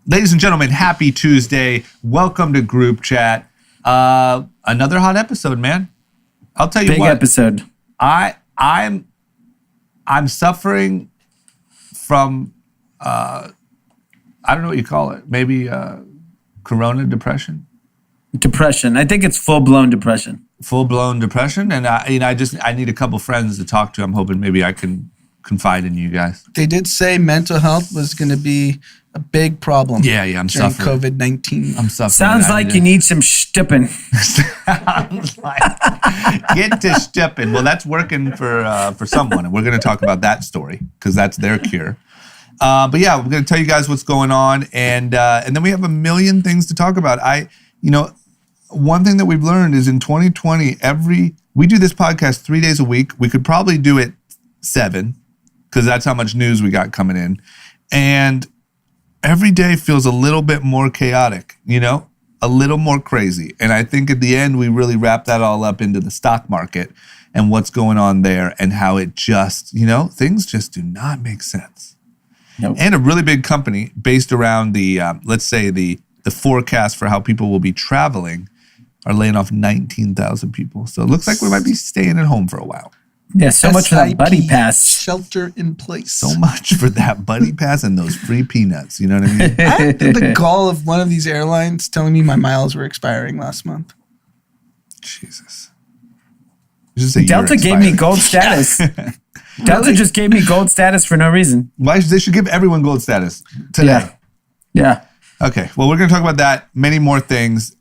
Ladies and gentlemen, happy Tuesday. Welcome to Group Chat. Another hot episode, man. I'll tell you Big episode. I'm suffering from I don't know what you call it. Maybe Corona depression. Depression. I think it's full-blown depression. Full-blown depression, and I need a couple friends to talk to. I'm hoping maybe I can confide in you guys. They did say mental health was going to be a big problem. Yeah, I'm suffering. COVID-19. I'm suffering. Sounds like you need some Shtoop'd. Sounds like get to Shtoop'd. Well, that's working for someone, and we're going to talk about that story because that's their cure. But yeah, we're going to tell you guys what's going on, and then we have a million things to talk about. One thing that we've learned is in 2020, we do this podcast 3 days a week. We could probably do it 7 because that's how much news we got coming in. And every day feels a little bit more chaotic, a little more crazy. And I think at the end, we really wrap that all up into the stock market and what's going on there and how it just, things just do not make sense. Nope. And a really big company based around the, let's say the forecast for how people will be traveling are laying off 19,000 people. So it looks like we might be staying at home for a while. Yeah, so much for that buddy pass. Shelter in place. So much for that buddy pass and those free peanuts. You know what I mean? I had the gall of one of these airlines telling me my miles were expiring last month. Jesus. Just say Delta gave me gold status. Delta just gave me gold status for no reason. Why? They should give everyone gold status today. Yeah. Okay. Well, we're going to talk about that. Many more things.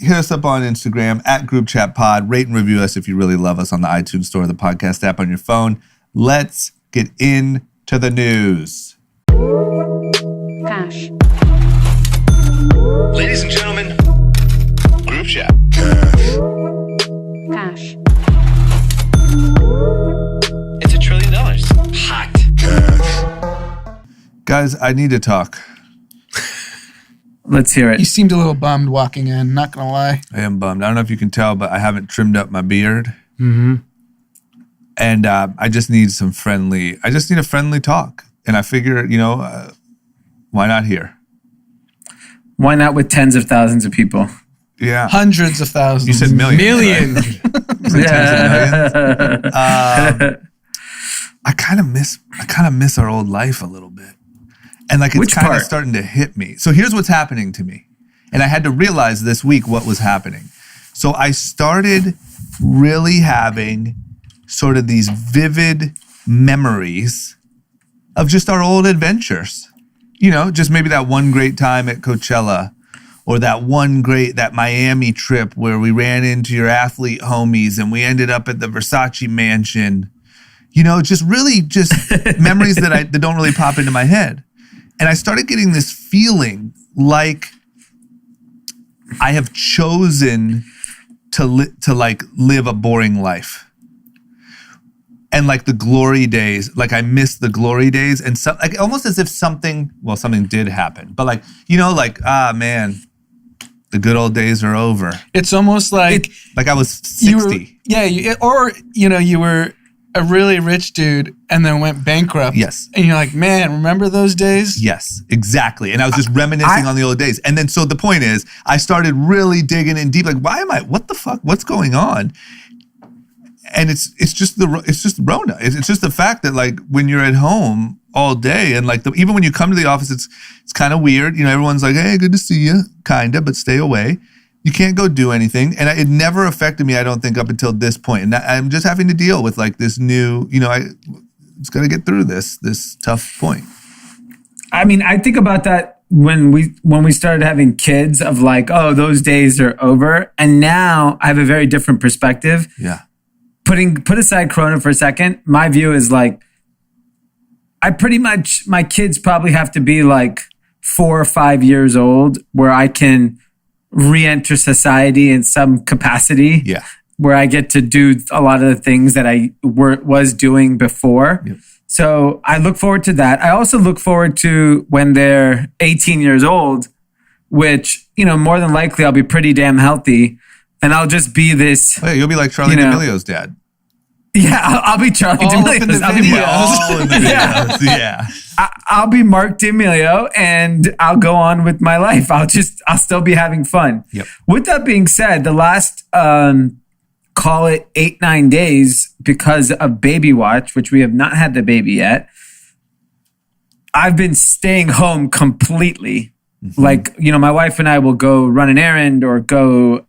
Hit us up on Instagram at Group Chat Pod. Rate and review us if you really love us on the iTunes Store, the podcast app on your phone. Let's get into the news. Cash. Ladies and gentlemen, Group Chat. Cash. It's $1 trillion. Hot. Guys, I need to talk. Let's hear it. You seemed a little bummed walking in, not going to lie. I am bummed. I don't know if you can tell, but I haven't trimmed up my beard. Mm-hmm. And I just need a friendly talk. And I figure, why not here? Why not with tens of thousands of people? Yeah. Hundreds of thousands. You said millions. Millions. Right? You said tens of millions. I kind of miss our old life a little bit. And like it's kind of starting to hit me. So here's what's happening to me. And I had to realize this week what was happening. So I started really having sort of these vivid memories of just our old adventures. Just maybe that one great time at Coachella or that Miami trip where we ran into your athlete homies and we ended up at the Versace mansion. Just memories that don't really pop into my head. And I started getting this feeling like I have chosen to live a boring life. And like the glory days, like I miss the glory days and almost as if something did happen. But man, the good old days are over. It's almost like I was 60. You were a really rich dude and then went bankrupt. Yes. And you're like, man, remember those days? Yes, exactly. And I was just reminiscing on the old days. And then, so the point is, I started really digging in deep. Like, what the fuck? What's going on? And it's just Rona. It's just the fact that like when you're at home all day and like even when you come to the office, it's kind of weird. Everyone's like, hey, good to see you, kind of, but stay away. You can't go do anything. And it never affected me, I don't think, up until this point. And I'm just having to deal with like this new, I just got to get through this tough point. I mean, I think about that when we started having kids of like, oh, those days are over. And now I have a very different perspective. Yeah. Put aside Corona for a second, my view is like, my kids probably have to be like 4 or 5 years old where I can re-enter society in some capacity. Yeah. Where I get to do a lot of the things that I was doing before. Yep. So I look forward to that. I also look forward to when they're 18 years old, which, more than likely I'll be pretty damn healthy and I'll just be this. Oh, yeah, you'll be like Charlie D'Amelio's dad. Yeah, I'll be Charlie All up in D'Amelio. the I'll be videos. All in the videos. Yeah. I'll be Mark D'Amelio, and I'll go on with my life. I'll still be having fun. Yep. With that being said, the last call it 8-9 days, because of baby watch, which we have not had the baby yet, I've been staying home completely. Mm-hmm. Like, my wife and I will go run an errand or go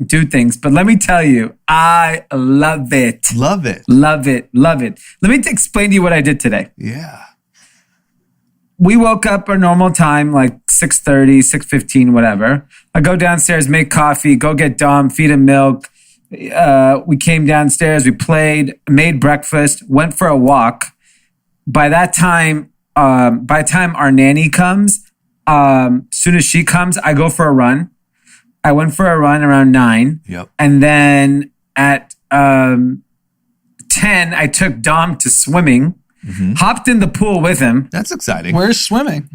do things. But let me tell you, I love it. Love it. Love it. Love it. Let me explain to you what I did today. Yeah. We woke up our normal time, like 6:30, 6:15, whatever. I go downstairs, make coffee, go get Dom, feed him milk. We came downstairs, we played, made breakfast, went for a walk. By the time our nanny comes, soon as she comes, I go for a run. I went for a run around 9. Yep. And then at 10, I took Dom to swimming, hopped in the pool with him That's exciting. Where's swimming?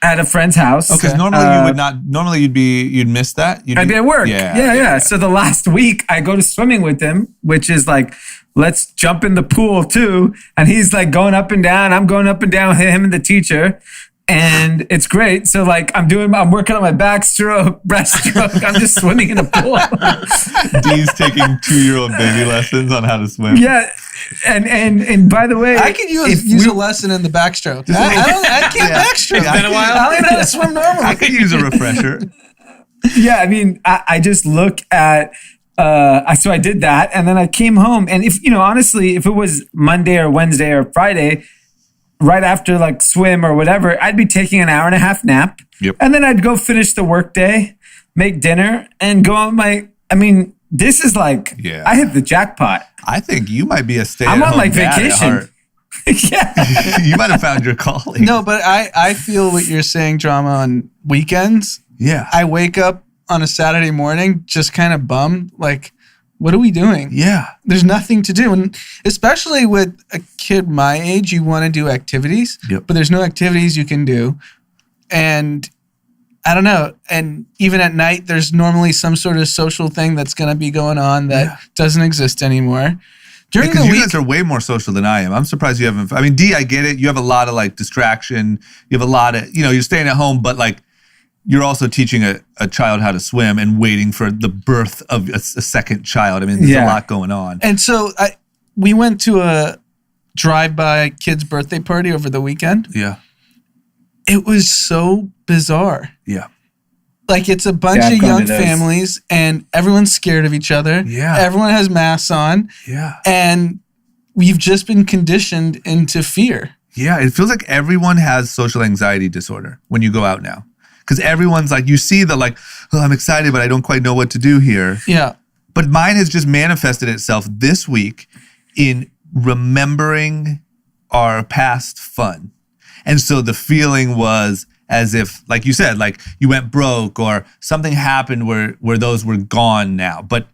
at a friend's house. Because normally you would not. Normally you'd miss that. I'd be at work. Yeah. Yeah. So the last week I go to swimming with him, which is like, let's jump in the pool too. And he's like going up and down. I'm going up and down with him and the teacher. And it's great. So like I'm working on my backstroke, breaststroke. I'm just swimming in a pool. Dee's taking 2-year-old baby lessons on how to swim. Yeah. And by the way, I could use a lesson in the backstroke. I can't backstroke. It's been a while. I don't even know how to swim normally. I could use a refresher. Yeah, I mean, I just look at, so I did that, and then I came home, and honestly, if it was Monday or Wednesday or Friday, right after like swim or whatever, I'd be taking an 1.5-hour nap. Yep. And then I'd go finish the workday, make dinner, and go on this is like, Yeah. I hit the jackpot. I think you might be a stay-at-home I'm on like dad at vacation. heart. Yeah. You might have found your calling. No, but I feel what you're saying, Drama, on weekends. Yeah. I wake up on a Saturday morning just kind of bummed. Like, what are we doing? Yeah. There's nothing to do. And especially with a kid my age, you want to do activities, Yep. but there's no activities you can do. And I don't know. And even at night, there's normally some sort of social thing that's going to be going on that doesn't exist anymore. During Because the you week, guys are way more social than I am. I'm surprised you haven't. I mean, D, I get it. You have a lot of like distraction. You have a lot of, you're staying at home, but like you're also teaching a child how to swim and waiting for the birth of a second child. I mean, there's a lot going on. And so we went to a drive-by kid's birthday party over the weekend. Yeah. It was so bizarre. Yeah. Like it's a bunch Yeah, I've of gone young to those. families and everyone's scared of each other. Yeah. Everyone has masks on. Yeah. And we've just been conditioned into fear. Yeah. It feels like everyone has social anxiety disorder when you go out now. Because everyone's like, you see the like, oh, I'm excited, but I don't quite know what to do here. Yeah. But mine has just manifested itself this week in remembering our past fun. And so the feeling was as if, like you said, like you went broke or something happened where those were gone now. But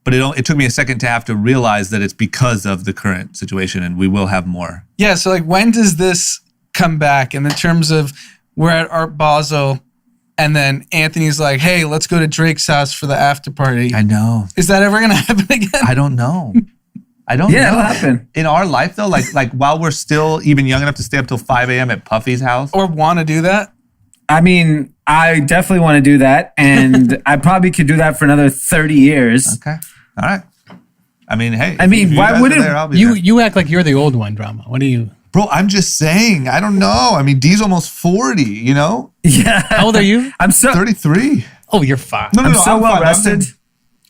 it took me a second to have to realize that it's because of the current situation and we will have more. Yeah. So like when does this come back in the terms of we're at Art Basel and then Anthony's like, hey, let's go to Drake's house for the after party. I know. Is that ever going to happen again? I don't know. I don't know. Yeah, it'll happen. In our life though, like while we're still even young enough to stay up till 5 a.m. at Puffy's house. Or want to do that? I mean, I definitely want to do that. And I probably could do that for another 30 years. Okay. All right. I mean, hey. I mean, if you why guys are wouldn't there, I'll be there. You act like you're the old one, Drama. What do you? Bro, I'm just saying. I don't know. I mean, D's almost 40, you know? Yeah. How old are you? I'm so 33. Oh, you're fine. No, I'm so fine. well rested.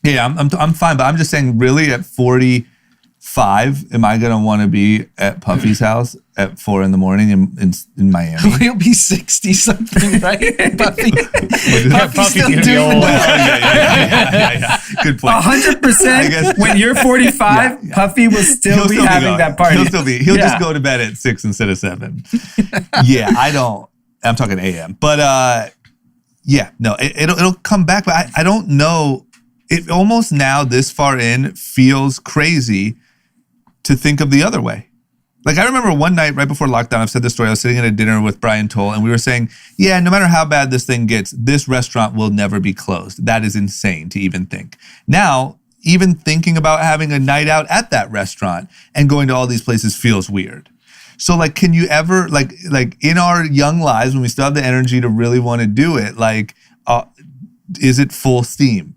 Yeah, I'm fine, but I'm just saying, really, at 45, am I going to want to be at Puffy's house at 4 in the morning in Miami? He'll be 60 something, right? Buffy. Puffy's still gonna be doing old. Yeah. Good point. 100%. When you're 45, Yeah. Puffy will still be having going. that party. He'll just go to bed at 6 instead of 7. Yeah, I'm talking AM. But yeah, no, it'll come back. But I don't know. It almost now this far in feels crazy to think of the other way. Like I remember one night right before lockdown, I've said this story, I was sitting at a dinner with Brian Toll and we were saying, yeah, no matter how bad this thing gets, this restaurant will never be closed. That is insane to even think. Now, even thinking about having a night out at that restaurant and going to all these places feels weird. So like, can you ever like in our young lives when we still have the energy to really want to do it, like, is it full steam?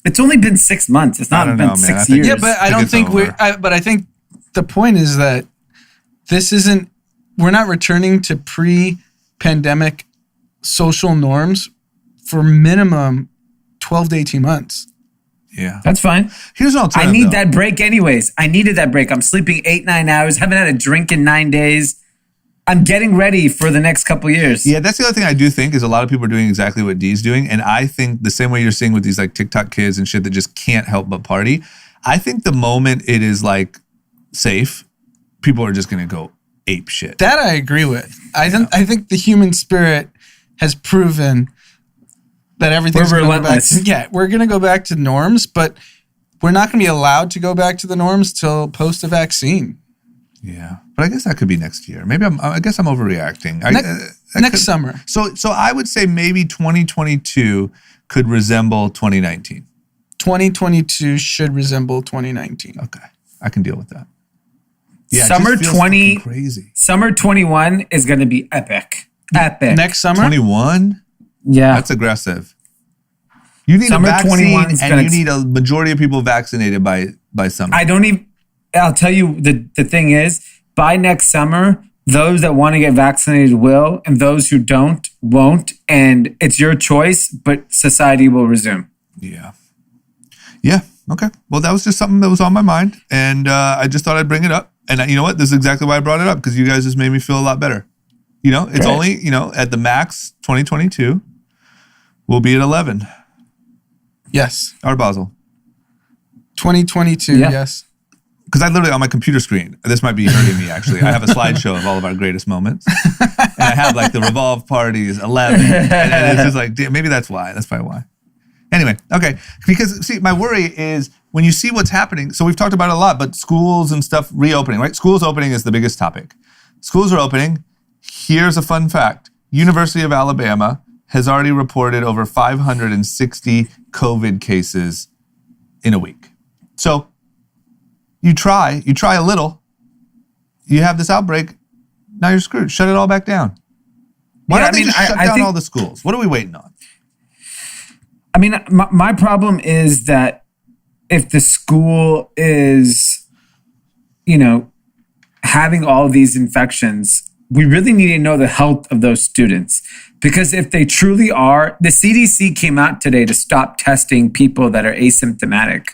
It's only been 6 months. It's not been 6 years. Yeah, but I don't think but I think the point is that we're not returning to pre-pandemic social norms for minimum 12 to 18 months. Yeah. That's fine. Here's an alternative. I need that break anyways. I needed that break. I'm sleeping 8-9 hours. Haven't had a drink in 9 days. I'm getting ready for the next couple years. Yeah, that's the other thing I do think is a lot of people are doing exactly what Dee's doing. And I think the same way you're seeing with these like TikTok kids and shit that just can't help but party. I think the moment it is like safe, people are just going to go ape shit. That I agree with. I think the human spirit has proven that everything's We're relentless. We're going to go back to norms, but we're not going to be allowed to go back to the norms till post a vaccine. Yeah, but I guess that could be next year. Maybe I guess I'm overreacting. Next summer. So I would say maybe 2022 could resemble 2019. 2022 should resemble 2019. Okay, I can deal with that. Yeah, Summer 20 crazy. Summer 21 is going to be epic. Epic. Next summer? 21? Yeah. That's aggressive. You need Summer a vaccine 21 and you need a majority of people vaccinated by summer. I'll tell you, the thing is, by next summer, those that want to get vaccinated will, and those who don't, won't. And it's your choice, but society will resume. Yeah. Yeah. Okay. Well, that was just something that was on my mind. And I just thought I'd bring it up. And you know what? This is exactly why I brought it up, because you guys just made me feel a lot better. You know, it's only, at the max, 2022, we'll be at 11. Yes. Art Basel. 2022, yes. Because I literally, on my computer screen, this might be hurting me actually, I have a slideshow of all of our greatest moments. And I have like the Revolve parties, 11. And it's just like, maybe that's why. That's probably why. Anyway, okay. Because see, my worry is when you see what's happening, so we've talked about it a lot, but schools and stuff reopening, right? Schools opening is the biggest topic. Schools are opening. Here's a fun fact. University of Alabama has already reported over 560 COVID cases in a week. So you try a little, you have this outbreak, now you're screwed. Shut it all back down. Why don't they just shut down all the schools? What are we waiting on? I mean, my problem is that if the school is, having all these infections, we really need to know the health of those students. Because if they truly are, the CDC came out today to stop testing people that are asymptomatic.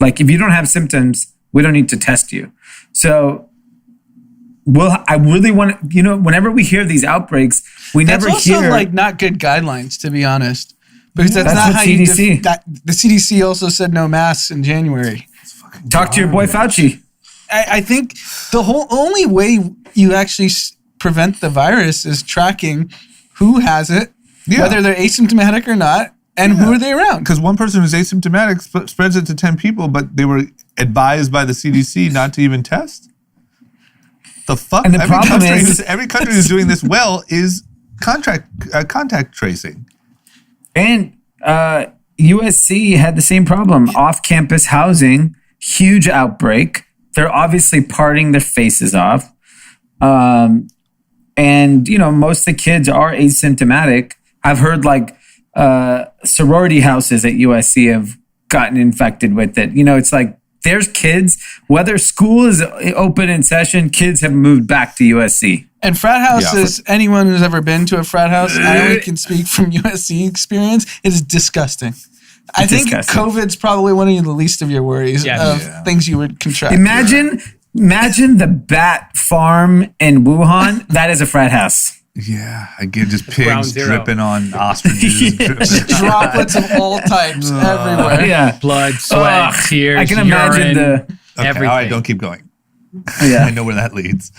Like, if you don't have symptoms, we don't need to test you. So, I really want to, whenever we hear these outbreaks, that's also like not good guidelines, to be honest. Because that's not how CDC. The CDC also said no masks in January. Talk to your boy Fauci. I think the only way you actually prevent the virus is tracking who has it, whether they're asymptomatic or not, and who are they around. Because one person who's asymptomatic spreads it to 10 people, but they were advised by the CDC not to even test. The fuck? And the problem is every country who's doing this well is contact tracing. And USC had the same problem. Off-campus housing, huge outbreak. They're obviously parting their faces off. And, most of the kids are asymptomatic. I've heard sorority houses at USC have gotten infected with it. It's like there's kids, whether school is open in session, kids have moved back to USC. And frat houses, anyone who's ever been to a frat house, I only can speak from USC experience, it is disgusting. I think COVID's probably one of the least of your worries of things you would contract. Imagine the bat farm in Wuhan. That is a frat house. Yeah, I get just pigs dripping on ostriches. Droplets of all types everywhere. Yeah. Blood, sweat, tears, I can imagine urine, everything. All right, don't keep going. Yeah. I know where that leads.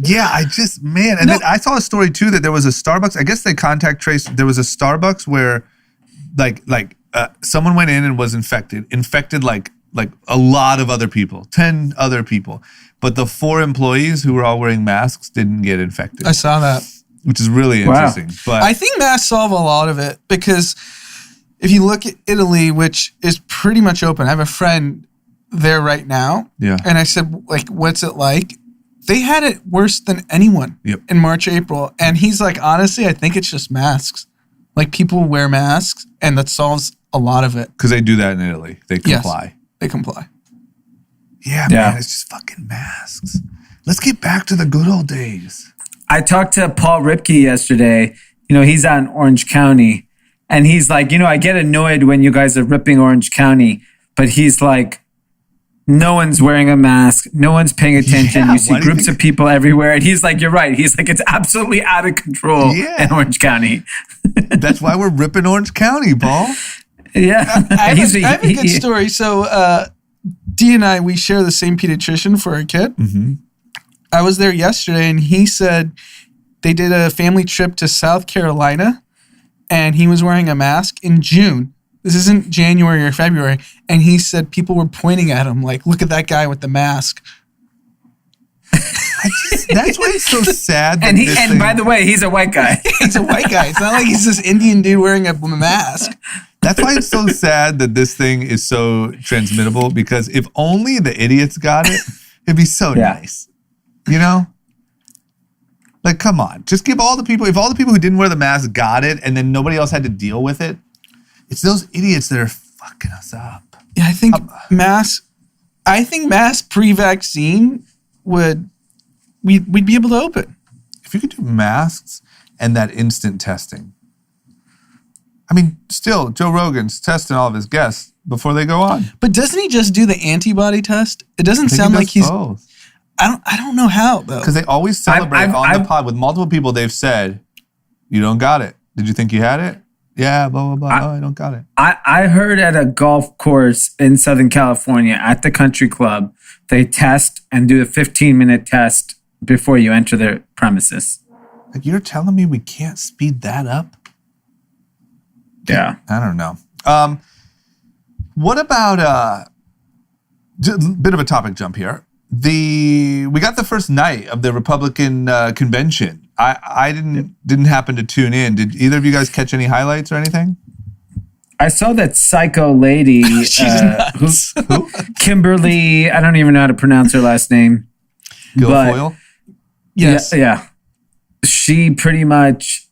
Yeah, I just, man. And then I saw a story too that there was a Starbucks. I guess they contact traced. There was a Starbucks where someone went in and was infected like a lot of other people, 10 other people. But the 4 employees who were all wearing masks didn't get infected. I saw that. Which is really interesting. But I think masks solve a lot of it because if you look at Italy, which is pretty much open, I have a friend there right now. Yeah. And I said, like, what's it like? They had it worse than anyone in March, April. And he's like, honestly, I think it's just masks. Like, people wear masks, and that solves a lot of it. Because they do that in Italy. They comply. Yes, they comply. Yeah, man, it's just fucking masks. Let's get back to the good old days. I talked to Paul Ripke yesterday. You know, he's out in Orange County. And he's like, you know, I get annoyed when you guys are ripping Orange County. But he's like, no one's wearing a mask. No one's paying attention. You see groups of people everywhere. And he's like, you're right. He's like, it's absolutely out of control in Orange County. That's why we're ripping Orange County, Paul. Yeah. I have a good story. So Dee and I, we share the same pediatrician for our kid. Mm-hmm. I was there yesterday, and he said they did a family trip to South Carolina, and he was wearing a mask in June. This isn't January or February. And he said people were pointing at him like, look at that guy with the mask. That's why it's so sad. And by the way, he's a white guy. He's a white guy. It's not like he's this Indian dude wearing a mask. That's why it's so sad that this thing is so transmittable, because if only the idiots got it, it'd be so nice. You know? Like, come on. Just give all the people, if all the people who didn't wear the mask got it and then nobody else had to deal with it, it's those idiots that are fucking us up. Yeah, I think mass pre-vaccine we'd be able to open. If you could do masks and that instant testing. I mean, still, Joe Rogan's testing all of his guests before they go on. But doesn't he just do the antibody test? It doesn't sound like he's both. I don't know how, though. Because they always celebrate on the pod with multiple people. They've said, you don't got it. Did you think you had it? Yeah, blah, blah, blah. I don't got it. I heard at a golf course in Southern California at the country club, they test and do a 15-minute test before you enter their premises. Like, you're telling me we can't speed that up? Yeah. I don't know. What about, bit of a topic jump here. We got the first night of the Republican convention. I didn't happen to tune in. Did either of you guys catch any highlights or anything? I saw that psycho lady, who? Kimberly. I don't even know how to pronounce her last name. Guilfoyle? Yes. Yeah. She pretty much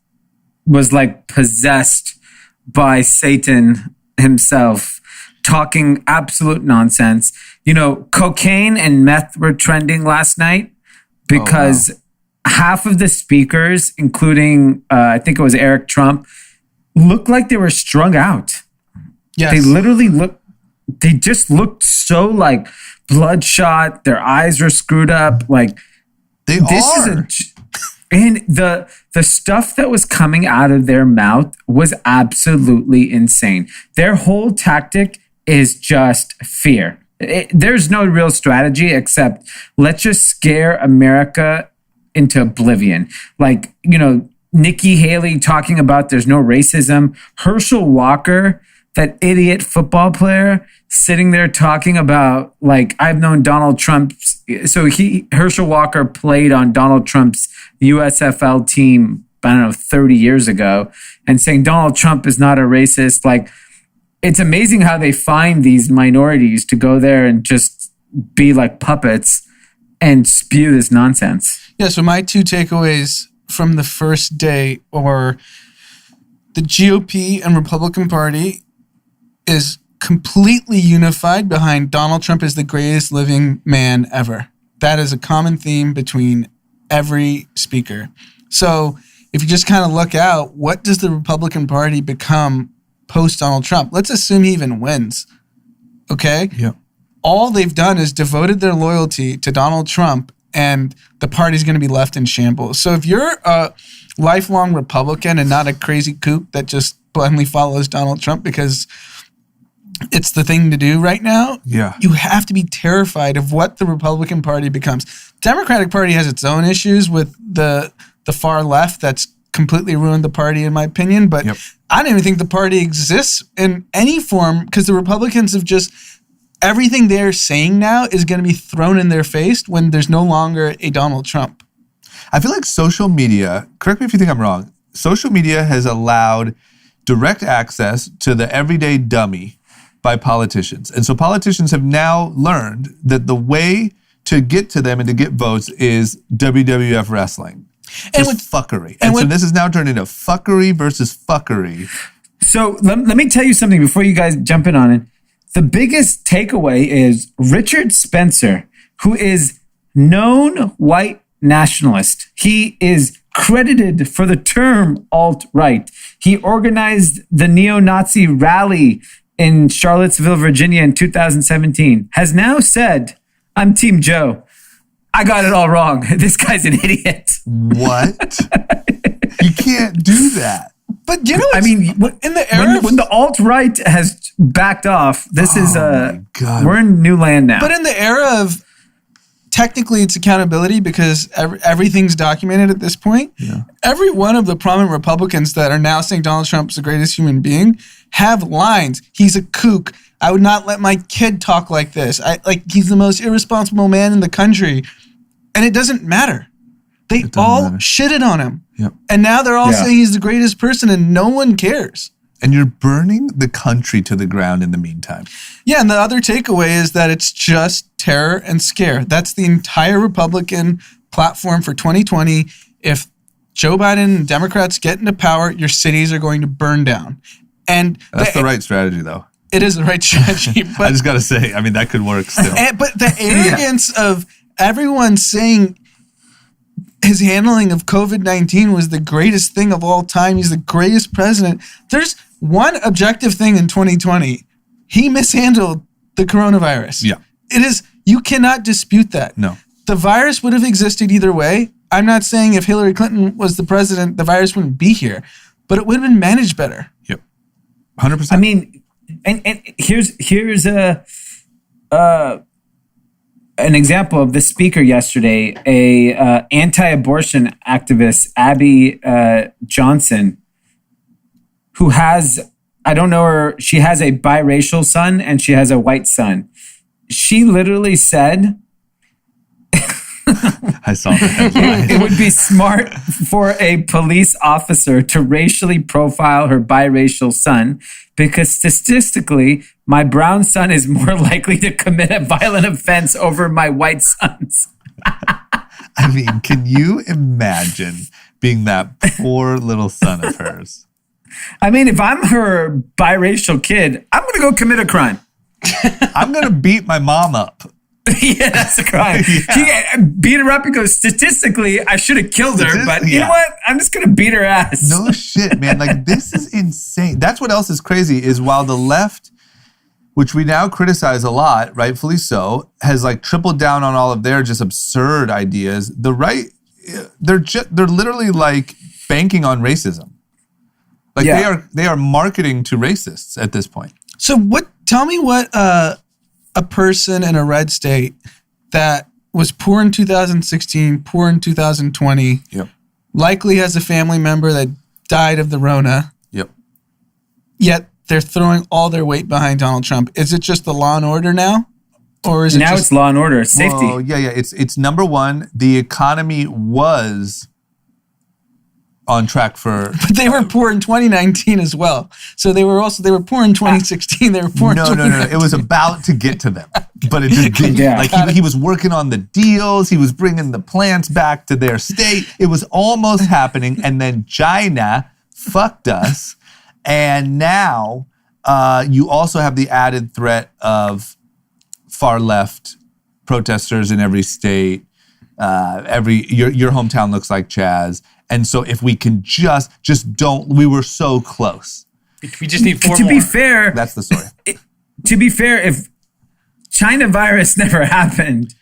was like possessed by Satan himself, talking absolute nonsense. You know, cocaine and meth were trending last night because half of the speakers, including I think it was Eric Trump, looked like they were strung out. Yes. They literally they just looked so like bloodshot. Their eyes were screwed up. Like and the stuff that was coming out of their mouth was absolutely insane. Their whole tactic is just fear. There's no real strategy except let's just scare America into oblivion. Like, you know, Nikki Haley talking about there's no racism. Herschel Walker, that idiot football player, sitting there talking about, like, I've known Donald Trump's. So Herschel Walker played on Donald Trump's USFL team, I don't know, 30 years ago, and saying Donald Trump is not a racist. Like, it's amazing how they find these minorities to go there and just be like puppets and spew this nonsense. Yeah, so my two takeaways from the first day are the GOP and Republican Party is completely unified behind Donald Trump is the greatest living man ever. That is a common theme between every speaker. So if you just kind of look out, what does the Republican Party become post Donald Trump? Let's assume he even wins. Okay? Yeah. All they've done is devoted their loyalty to Donald Trump, and the party's going to be left in shambles. So if you're a lifelong Republican and not a crazy kook that just blindly follows Donald Trump because it's the thing to do right now, you have to be terrified of what the Republican Party becomes. Democratic Party has its own issues with the far left that's completely ruined the party, in my opinion. But I don't even think the party exists in any form because the Republicans have just, everything they're saying now is going to be thrown in their face when there's no longer a Donald Trump. I feel like social media, correct me if you think I'm wrong, social media has allowed direct access to the everyday dummy by politicians. And so politicians have now learned that the way to get to them and to get votes is WWF wrestling. And with fuckery. And so this is now turned into fuckery versus fuckery. So let me tell you something before you guys jump in on it. The biggest takeaway is Richard Spencer, who is known white nationalist. He is credited for the term alt-right. He organized the neo-Nazi rally in Charlottesville, Virginia in 2017, has now said, I'm Team Joe. I got it all wrong. This guy's an idiot. What? You can't do that. But you know, I mean, in the era when the alt-right has backed off, this is we're in new land now. But in the era of technically it's accountability because everything's documented at this point. Yeah. Every one of the prominent Republicans that are now saying Donald Trump is the greatest human being have lines. He's a kook. I would not let my kid talk like this. He's the most irresponsible man in the country. And it doesn't matter. They all shitted on him. Yep. And now they're all saying he's the greatest person and no one cares. And you're burning the country to the ground in the meantime. Yeah, and the other takeaway is that it's just terror and scare. That's the entire Republican platform for 2020. If Joe Biden and Democrats get into power, your cities are going to burn down. And that's the right strategy, though. It is the right strategy. But I just got to say, I mean, that could work still. But the arrogance of everyone saying his handling of COVID-19 was the greatest thing of all time. He's the greatest president. There's one objective thing in 2020. He mishandled the coronavirus. Yeah. It is, you cannot dispute that. No. The virus would have existed either way. I'm not saying if Hillary Clinton was the president, the virus wouldn't be here, but it would have been managed better. Yep. 100%. I mean, and here's an example of the speaker yesterday, a anti-abortion activist, Abby Johnson, who has, I don't know her, she has a biracial son and she has a white son. She literally said, I saw the headline. It would be smart for a police officer to racially profile her biracial son because statistically, my brown son is more likely to commit a violent offense over my white sons. I mean, can you imagine being that poor little son of hers? I mean, if I'm her biracial kid, I'm going to go commit a crime. I'm going to beat my mom up. Yeah, that's a crime. She beat her up and goes, statistically, I should have killed her, but you know what? I'm just going to beat her ass. No shit, man. Like, this is insane. That's what else is crazy is while the left, which we now criticize a lot, rightfully so, has like tripled down on all of their just absurd ideas. The right, they're literally like banking on racism. Like they are marketing to racists at this point. So tell me what a person in a red state that was poor in 2016, poor in 2020, likely has a family member that died of the Rona. Yep. Yet they're throwing all their weight behind Donald Trump. Is it just the law and order now? Or is it now it's law and order, safety. Well, yeah. It's number one, the economy was on track for... But they were poor in 2019 as well. So they were poor in 2016. They were poor in 2019. No. It was about to get to them. But it just didn't. Yeah. Like he was working on the deals. He was bringing the plants back to their state. It was almost happening. And then China fucked us. And now you also have the added threat of far left protesters in every state. Your hometown looks like Chaz. And so if we can just don't, we were so close. We just need four more. To be fair, that's the story. To be fair, if China virus never happened.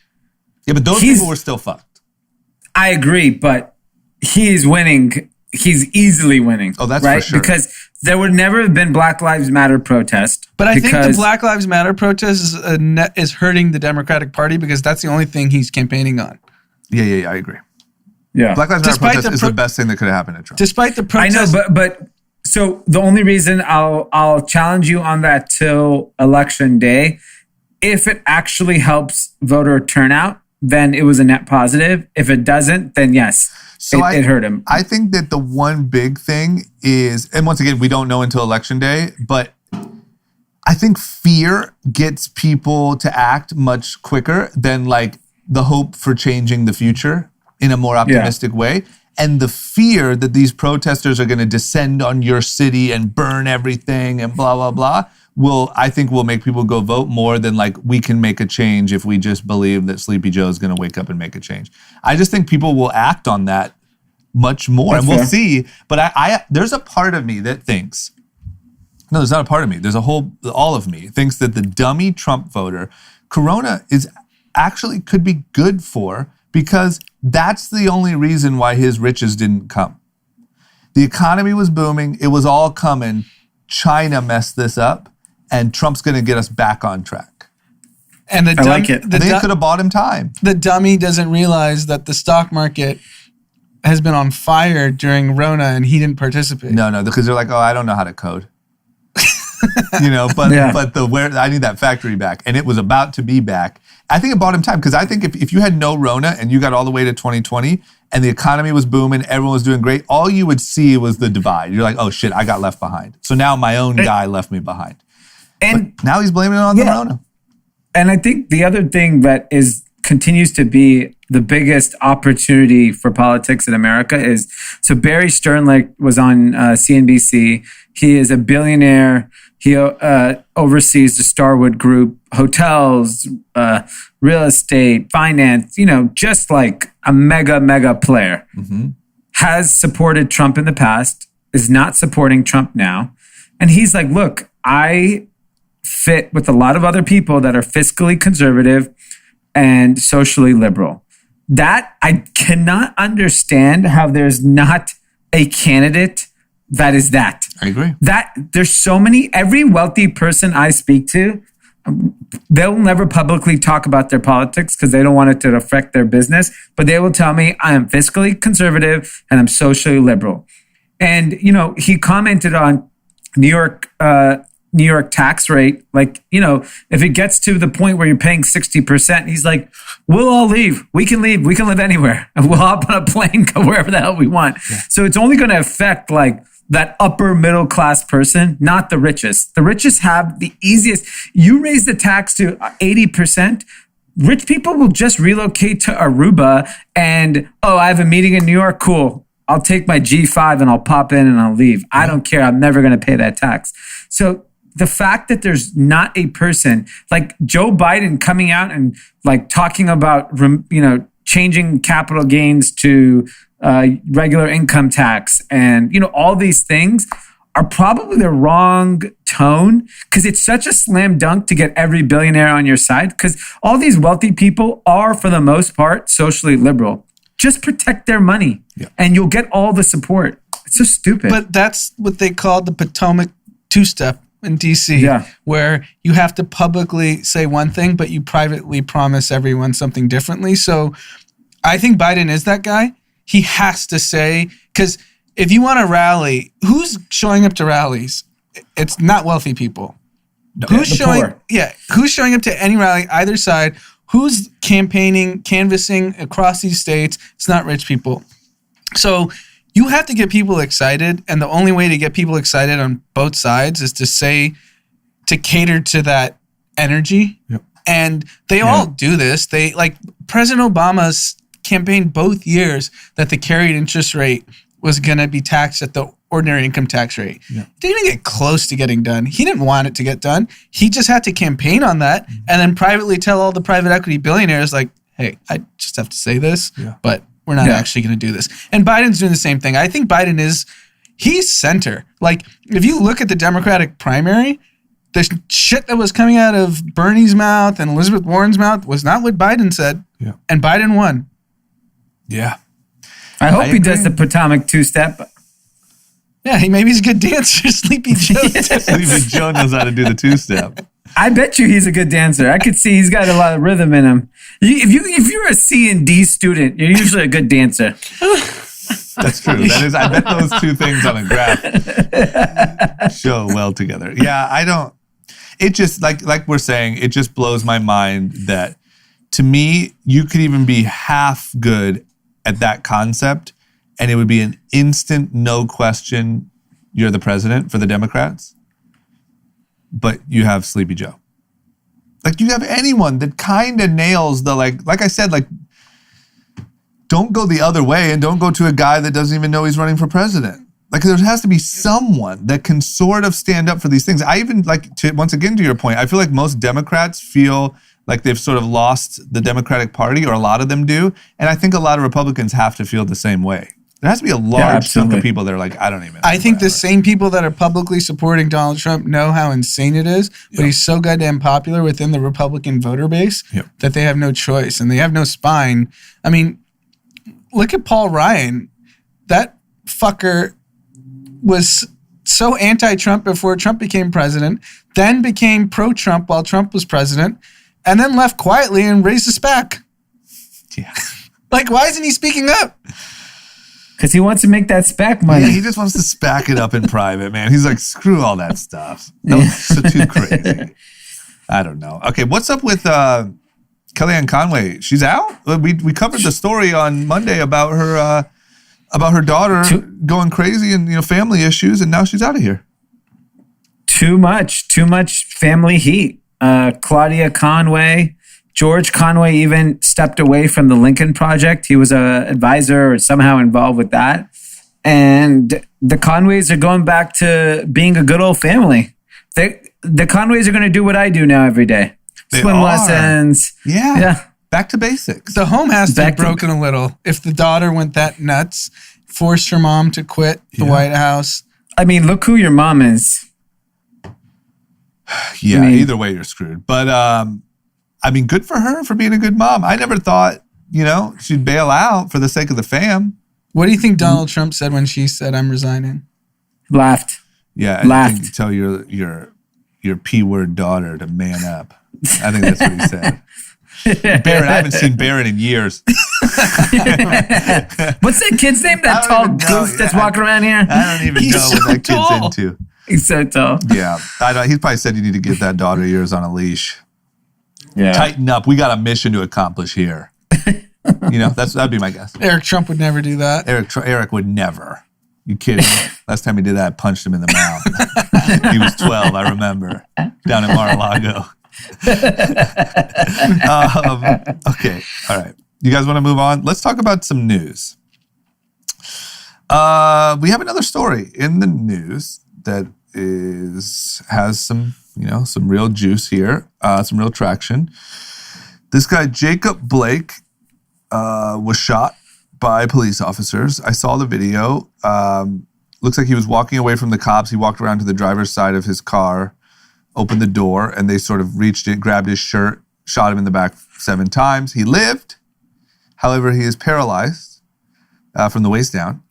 Yeah, but those people were still fucked. I agree, but he's winning. He's easily winning. Oh, that's right? for sure. Because there would never have been Black Lives Matter protest. But I think the Black Lives Matter protest is hurting the Democratic Party because that's the only thing he's campaigning on. Yeah, I agree. Yeah. Black Lives Matter protest is the best thing that could have happened to Trump. Despite the protest. I know, but so the only reason I'll challenge you on that till election day, if it actually helps voter turnout, then it was a net positive. If it doesn't, then yes. it hurt him. I think that the one big thing is, and once again, we don't know until election day, but I think fear gets people to act much quicker than like the hope for changing the future in a more optimistic way. And the fear that these protesters are going to descend on your city and burn everything and blah, blah, blah, I think will make people go vote more than like we can make a change if we just believe that Sleepy Joe is going to wake up and make a change. I just think people will act on that much more. That's and we'll see. But I there's a part of me that thinks, no, there's not a part of me. There's all of me thinks that the dummy Trump voter, Corona is actually could be good for, because that's the only reason why his riches didn't come. The economy was booming. It was all coming. China messed this up, and Trump's going to get us back on track. And I think it could have bought him time. The dummy doesn't realize that the stock market has been on fire during Rona, and he didn't participate. No, because they're like, oh, I don't know how to code. But I need that factory back. And it was about to be back. I think it bought him time, because I think if you had no Rona and you got all the way to 2020 and the economy was booming, everyone was doing great, all you would see was the divide. You're like, oh shit, I got left behind. So now my own guy left me behind. And but now he's blaming it on the Rona. And I think the other thing that continues to be the biggest opportunity for politics in America is, so Barry Sternlicht was on CNBC. He is a billionaire. He oversees the Starwood Group, hotels, real estate, finance, just like a mega player. Mm-hmm. Has supported Trump in the past, is not supporting Trump now. And he's like, look, I fit with a lot of other people that are fiscally conservative and socially liberal. That I cannot understand how there's not a candidate that is that. I agree. That there's so many, every wealthy person I speak to, they'll never publicly talk about their politics because they don't want it to affect their business, but they will tell me I am fiscally conservative and I'm socially liberal. And, he commented on New York tax rate. Like, if it gets to the point where you're paying 60%, he's like, we'll all leave. We can leave. We can live anywhere. And we'll hop on a plane, go wherever the hell we want. Yeah. So it's only going to affect like that upper middle class person, not the richest. The richest have the easiest. You raise the tax to 80%, rich people will just relocate to Aruba and, I have a meeting in New York. Cool. I'll take my G5 and I'll pop in and I'll leave. I don't care. I'm never going to pay that tax. So the fact that there's not a person like Joe Biden coming out and like talking about, changing capital gains to regular income tax and, all these things are probably the wrong tone, because it's such a slam dunk to get every billionaire on your side, because all these wealthy people are, for the most part, socially liberal. Just protect their money and you'll get all the support. It's so stupid. But that's what they call the Potomac two-step in DC, where you have to publicly say one thing, but you privately promise everyone something differently. So I think Biden is that guy. He has to say, because if you want to rally, who's showing up to rallies? It's not wealthy people. No, who's showing up to any rally, either side? Who's campaigning, canvassing across these states? It's not rich people. So you have to get people excited, and the only way to get people excited on both sides is to cater to that energy. Yep. And they all do this. They like President Obama's campaigned both years that the carried interest rate was going to be taxed at the ordinary income tax rate. Yeah. It didn't even get close to getting done. He didn't want it to get done. He just had to campaign on that and then privately tell all the private equity billionaires like, hey, I just have to say this, but we're not actually going to do this. And Biden's doing the same thing. I think he's center. Like, if you look at the Democratic primary, the shit that was coming out of Bernie's mouth and Elizabeth Warren's mouth was not what Biden said. Yeah. And Biden won. Yeah. I hope he does the Potomac two-step. Yeah, maybe he's a good dancer. Sleepy Joe. Sleepy Joe knows how to do the two-step. I bet you he's a good dancer. I could see he's got a lot of rhythm in him. If you're a C&D student, you're usually a good dancer. That's true. That is. I bet those two things on a graph show well together. Yeah, it just like we're saying, it just blows my mind that, to me, you could even be half good at that concept and it would be an instant, no question, you're the president for the Democrats, but you have Sleepy Joe. Like, you have anyone that kind of nails the, like I said, like, don't go the other way and don't go to a guy that doesn't even know he's running for president. Like, there has to be someone that can sort of stand up for these things. I even, once again, to your point, I feel like most Democrats feel like they've sort of lost the Democratic Party, or a lot of them do. And I think a lot of Republicans have to feel the same way. There has to be a large chunk of people that are like, I don't even know. I think the same people that are publicly supporting Donald Trump know how insane it is, but he's so goddamn popular within the Republican voter base that they have no choice and they have no spine. I mean, look at Paul Ryan. That fucker was so anti-Trump before Trump became president, then became pro-Trump while Trump was president, and then left quietly and raised a SPAC. Yeah. Like, why isn't he speaking up? Because he wants to make that SPAC money. Yeah, he just wants to SPAC it up in private, man. He's like, screw all that stuff. No, so too crazy. I don't know. Okay, what's up with Kellyanne Conway? She's out? We covered the story on Monday about her daughter going crazy and family issues, and now she's out of here. Too much family heat. Claudia Conway, George Conway even stepped away from the Lincoln Project. He was an advisor or somehow involved with that. And the Conways are going back to being a good old family. The Conways are going to do what I do now every day. Swim lessons. Yeah. Back to basics. The home has to be broken a little. If the daughter went that nuts, forced her mom to quit the White House. I mean, look who your mom is. Yeah, either way you're screwed. But I mean, good for her for being a good mom. I never thought, she'd bail out for the sake of the fam. What do you think Donald Trump said when she said, "I'm resigning"? Laughed. Yeah, I think tell your P-word daughter to man up. I think that's what he said. Barrett, I haven't seen Barrett in years. What's that kid's name? That tall goof that's walking around here? I don't even know what that kid's into. He's so tall. Yeah. He probably said you need to get that daughter of yours on a leash. Yeah. Tighten up. We got a mission to accomplish here. That'd be my guess. Eric Trump would never do that. Eric would never. You kidding me? Last time he did that, I punched him in the mouth. He was 12, I remember, down in Mar-a-Lago. Okay. All right. You guys want to move on? Let's talk about some news. We have another story in the news that has some real juice here, some real traction. This guy, Jacob Blake, was shot by police officers. I saw the video. Looks like he was walking away from the cops. He walked around to the driver's side of his car, opened the door, and they sort of reached in, grabbed his shirt, shot him in the back 7 times. He lived. However, he is paralyzed from the waist down.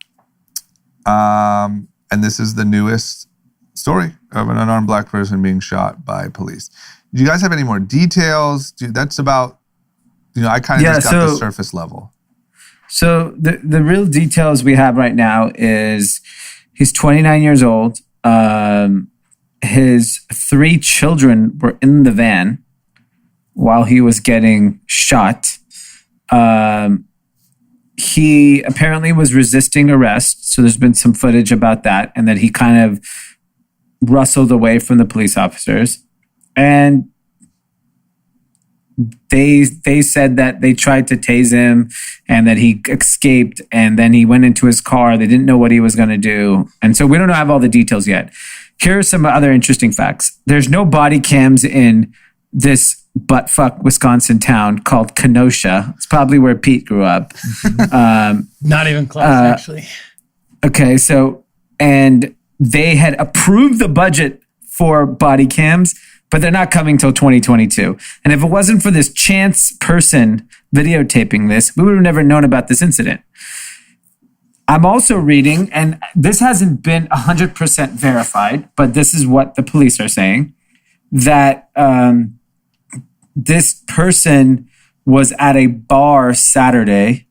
And this is the newest story of an unarmed black person being shot by police. Do you guys have any more details? That's about, I kind of just got the surface level. So the real details we have right now is he's 29 years old. His 3 children were in the van while he was getting shot. He apparently was resisting arrest. So there's been some footage about that, and that he kind of rustled away from the police officers. And they said that they tried to tase him and that he escaped, and then he went into his car. They didn't know what he was going to do. And so we don't have all the details yet. Here are some other interesting facts. There's no body cams in this buttfuck Wisconsin town called Kenosha. It's probably where Pete grew up. Not even close, actually. Okay, and they had approved the budget for body cams, but they're not coming till 2022. And if it wasn't for this chance person videotaping this, we would have never known about this incident. I'm also reading, and this hasn't been 100% verified, but this is what the police are saying, that this person was at a bar Saturday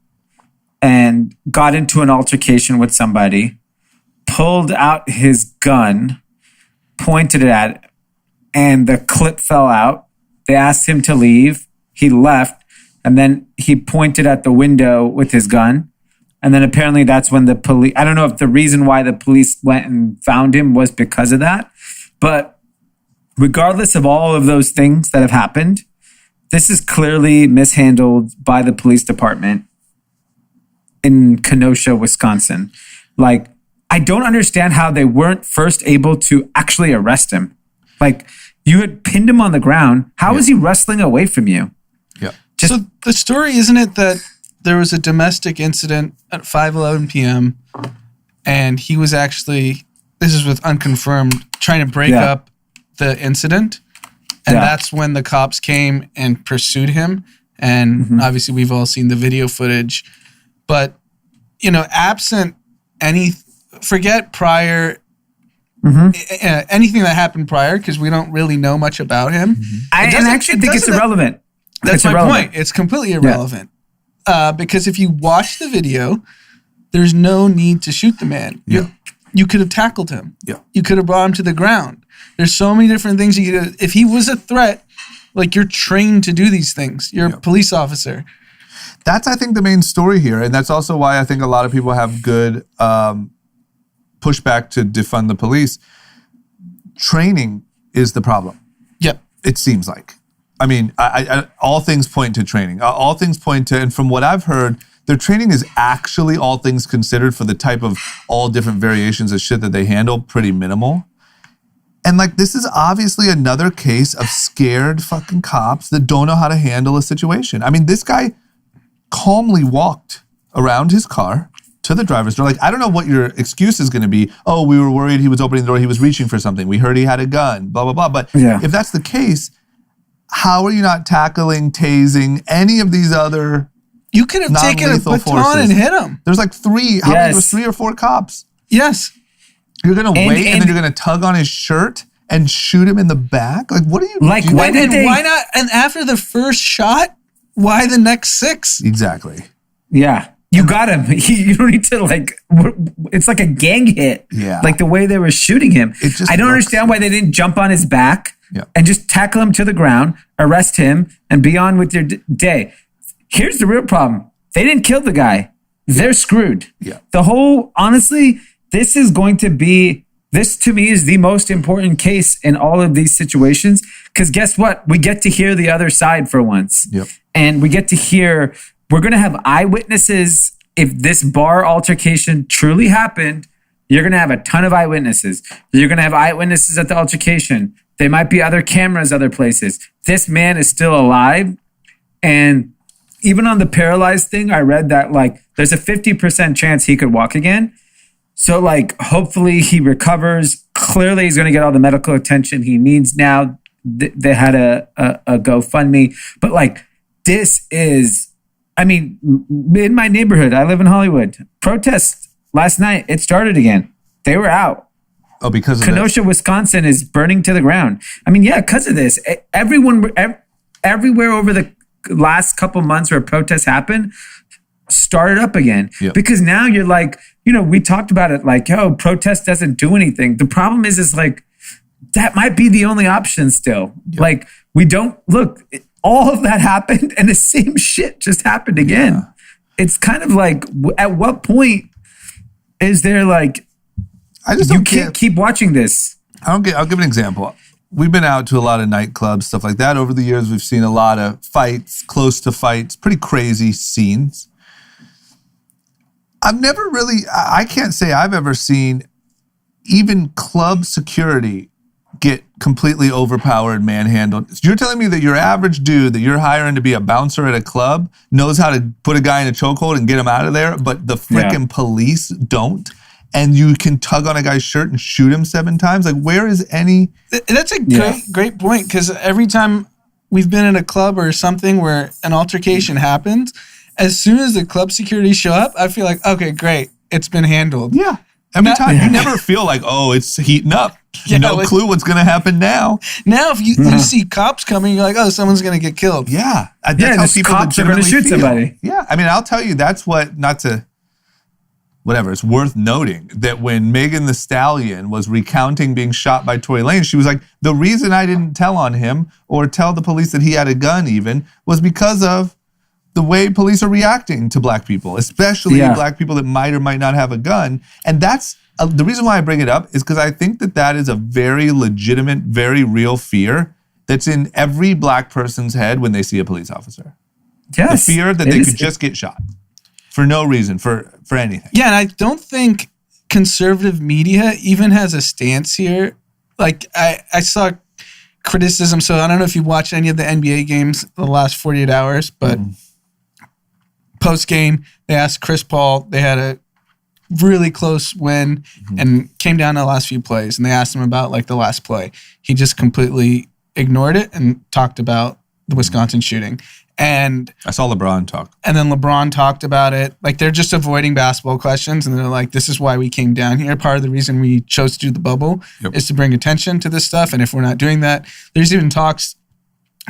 and got into an altercation with somebody, pulled out his gun, pointed it at, and the clip fell out. They asked him to leave. He left, and then he pointed at the window with his gun, And then apparently that's when the police, I don't know if the reason why the police went and found him was because of that. But regardless of all of those things that have happened, this is clearly mishandled by the police department in Kenosha, Wisconsin. Like, I don't understand how they weren't first able to actually arrest him. Like, you had pinned him on the ground. How is he wrestling away from you? Yeah. So the story, isn't it that there was a domestic incident at 5:11 p.m. and he was actually, this is with unconfirmed, trying to break up the incident. And that's when the cops came and pursued him. And obviously we've all seen the video footage. But, you know, absent any, forget prior, anything that happened prior, because we don't really know much about him. I actually think it's irrelevant. That's my point. It's completely irrelevant. Because if you watch the video, there's no need to shoot the man. You could have tackled him. You could have brought him to the ground. There's so many different things you could have. If he was a threat, like, you're trained to do these things. You're a police officer. That's, I think, the main story here. And that's also why I think a lot of people have good pushback to defund the police. Training is the problem. Yep. It seems like. I mean, I all things point to training. All things point to, and from what I've heard, their training is actually, all things considered, for the type of all different variations of shit that they handle, pretty minimal. And like, this is obviously another case of scared fucking cops that don't know how to handle a situation. I mean, this guy calmly walked around his car to the driver's door. Like, I don't know what your excuse is going to be. Oh, we were worried he was opening the door. He was reaching for something. We heard he had a gun, blah, blah, blah. But if that's the case, how are you not tackling, tasing, any of these other You could have taken a baton forces and hit him. There's like three. How many? There was 3 or 4 cops. Yes. You're going to wait and then you're going to tug on his shirt and shoot him in the back? Like, what are you like, doing? Why not? And after the first shot, why the next 6? Exactly. Yeah. You got him. You don't need to, like, it's like a gang hit. Yeah. Like the way they were shooting him. I don't understand why they didn't jump on his back and just tackle him to the ground, arrest him, and be on with your day. Here's the real problem. They didn't kill the guy. They're screwed. Yeah. The whole, honestly, this to me is the most important case in all of these situations. Because guess what? We get to hear the other side for once. Yep. And we get to hear, we're going to have eyewitnesses. If this bar altercation truly happened, you're going to have a ton of eyewitnesses. You're going to have eyewitnesses at the altercation. There might be other cameras, other places. This man is still alive. And even on the paralyzed thing, I read that, like, there's a 50% chance he could walk again. So, like, hopefully he recovers. Clearly he's going to get all the medical attention he needs now. They had a GoFundMe. But, like, this is, I mean, in my neighborhood, I live in Hollywood. Protests last night, it started again. They were out. Oh, because of Kenosha, Wisconsin is burning to the ground. I mean, yeah, because of this. Everywhere over the last couple months where protests happened, started up again. Yep. Because now you're like, you know, we talked about it like, oh, protest doesn't do anything. The problem is like, that might be the only option still. Yep. Like, we don't, look, all of that happened and the same shit just happened again. Yeah. It's kind of like, at what point is there like, you can't keep watching this. I'll give an example. We've been out to a lot of nightclubs, stuff like that. Over the years, we've seen a lot of fights, close to fights, pretty crazy scenes. I can't say I've ever seen even club security get completely overpowered, manhandled. You're telling me that your average dude that you're hiring to be a bouncer at a club knows how to put a guy in a chokehold and get him out of there, but the freaking police don't? And you can tug on a guy's shirt and shoot him 7 times? Like, where is any... That's a great point, because every time we've been in a club or something where an altercation happens, as soon as the club security show up, I feel like, okay, great, it's been handled. Yeah. Every time. You never feel like, oh, it's heating up. No clue what's going to happen now. Now, if you see cops coming, you're like, oh, someone's going to get killed. Yeah. That's how people cops are going to shoot somebody. Yeah. I mean, I'll tell you, that's what, it's worth noting that when Megan Thee Stallion was recounting being shot by Tory Lanez, she was like, the reason I didn't tell on him or tell the police that he had a gun even was because of the way police are reacting to black people, especially black people that might or might not have a gun. And that's the reason why I bring it up is because I think that is a very legitimate, very real fear that's in every black person's head when they see a police officer. Yes. The fear that they could just get shot for no reason, for anything. Yeah, and I don't think conservative media even has a stance here. Like, I saw criticism, so I don't know if you watched any of the NBA games the last 48 hours, but post-game, they asked Chris Paul, they had a really close win and came down to the last few plays, and they asked him about like the last play. He just completely ignored it and talked about the Wisconsin shooting. And I saw LeBron talk. And then LeBron talked about it. Like, they're just avoiding basketball questions, and they're like, this is why we came down here. Part of the reason we chose to do the bubble is to bring attention to this stuff. And if we're not doing that, there's even talks,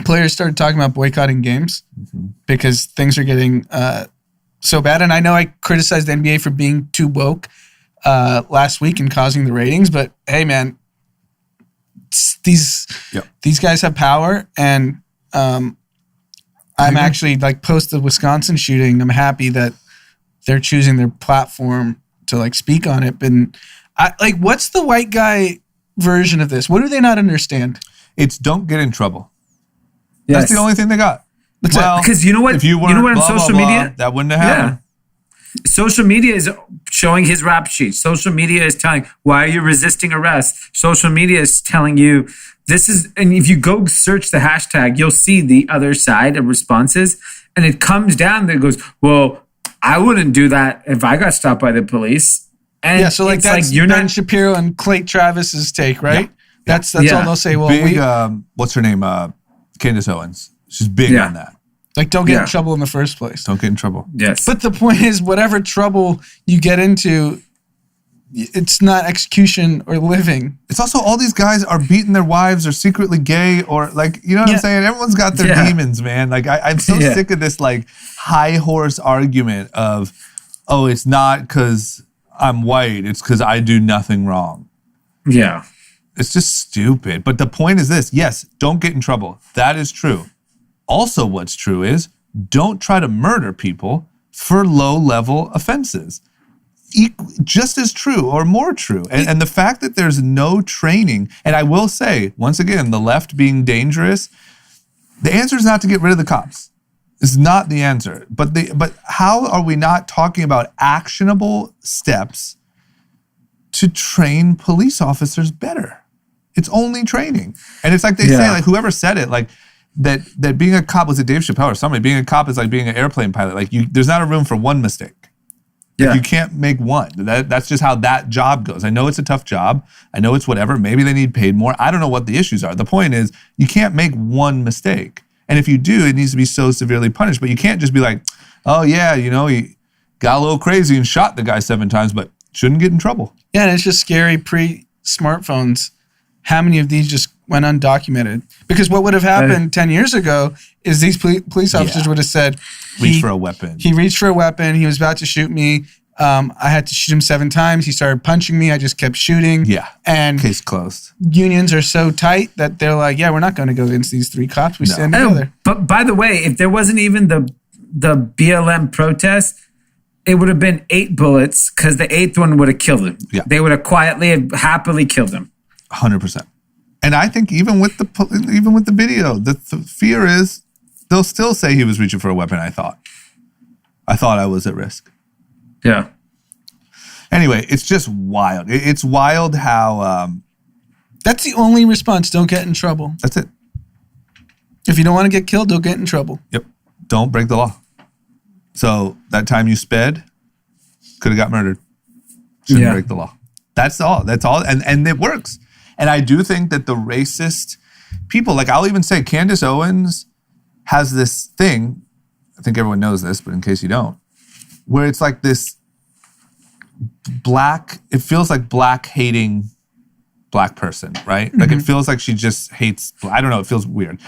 players started talking about boycotting games because things are getting so bad. And I know I criticized the NBA for being too woke last week and causing the ratings, but hey, man, these guys have power, and I'm actually, like, post the Wisconsin shooting, I'm happy that they're choosing their platform to, like, speak on it. And what's the white guy version of this? What do they not understand? It's don't get in trouble. Yes. That's the only thing they got. Because you know what? If you weren't on social media, that wouldn't have happened. Social media is showing his rap sheet. Social media is telling, why are you resisting arrest? Social media is telling you this is, and if you go search the hashtag, you'll see the other side of responses. And it comes down that goes, well, I wouldn't do that if I got stopped by the police. And so like that's like Ben Shapiro and Clay Travis's take, right? Yeah. That's all they'll say. Well, big, what's her name? Candace Owens. She's big on that. Like, don't get in trouble in the first place. Don't get in trouble. Yes. But the point is, whatever trouble you get into, it's not execution or living. It's also all these guys are beating their wives or secretly gay or, like, you know what I'm saying? Everyone's got their demons, man. Like, I'm so sick of this, like, high horse argument of, oh, it's not because I'm white. It's because I do nothing wrong. Yeah. It's just stupid. But the point is this. Yes, don't get in trouble. That is true. Also, what's true is don't try to murder people for low-level offenses. Just as true or more true. And the fact that there's no training, and I will say, once again, the left being dangerous, the answer is not to get rid of the cops. It's not the answer. But how are we not talking about actionable steps to train police officers better? It's only training. And it's like they say, like, whoever said it, like, that being a cop, was it Dave Chappelle or somebody, being a cop is like being an airplane pilot. Like, there's not a room for one mistake. Like, you can't make one. That's just how that job goes. I know it's a tough job. I know it's whatever. Maybe they need paid more. I don't know what the issues are. The point is, you can't make one mistake. And if you do, it needs to be so severely punished. But you can't just be like, oh yeah, you know, he got a little crazy and shot the guy 7 times, but shouldn't get in trouble. Yeah, and it's just scary pre-smartphones. How many of these just went undocumented? Because what would have happened 10 years ago is these police officers would have said, reach for a weapon. He reached for a weapon. He was about to shoot me. I had to shoot him 7 times. He started punching me. I just kept shooting. Yeah. And case closed. Unions are so tight that they're like, yeah, we're not going to go against these 3 cops. We stand together. But by the way, if there wasn't even the BLM protest, it would have been 8 bullets because the 8th one would have killed him. Yeah. They would have quietly, happily killed him. 100%. And I think even with the video, the fear is they'll still say he was reaching for a weapon. I thought I was at risk. Yeah. Anyway, it's just wild. It's wild how. That's the only response. Don't get in trouble. That's it. If you don't want to get killed, don't get in trouble. Yep. Don't break the law. So that time you sped, could have got murdered. Shouldn't break the law. That's all. That's all. And it works. And I do think that the racist people, like, I'll even say Candace Owens has this thing, I think everyone knows this, but in case you don't, where it's like this it feels like black hating black person, right? Like, it feels like she just hates, I don't know, it feels weird.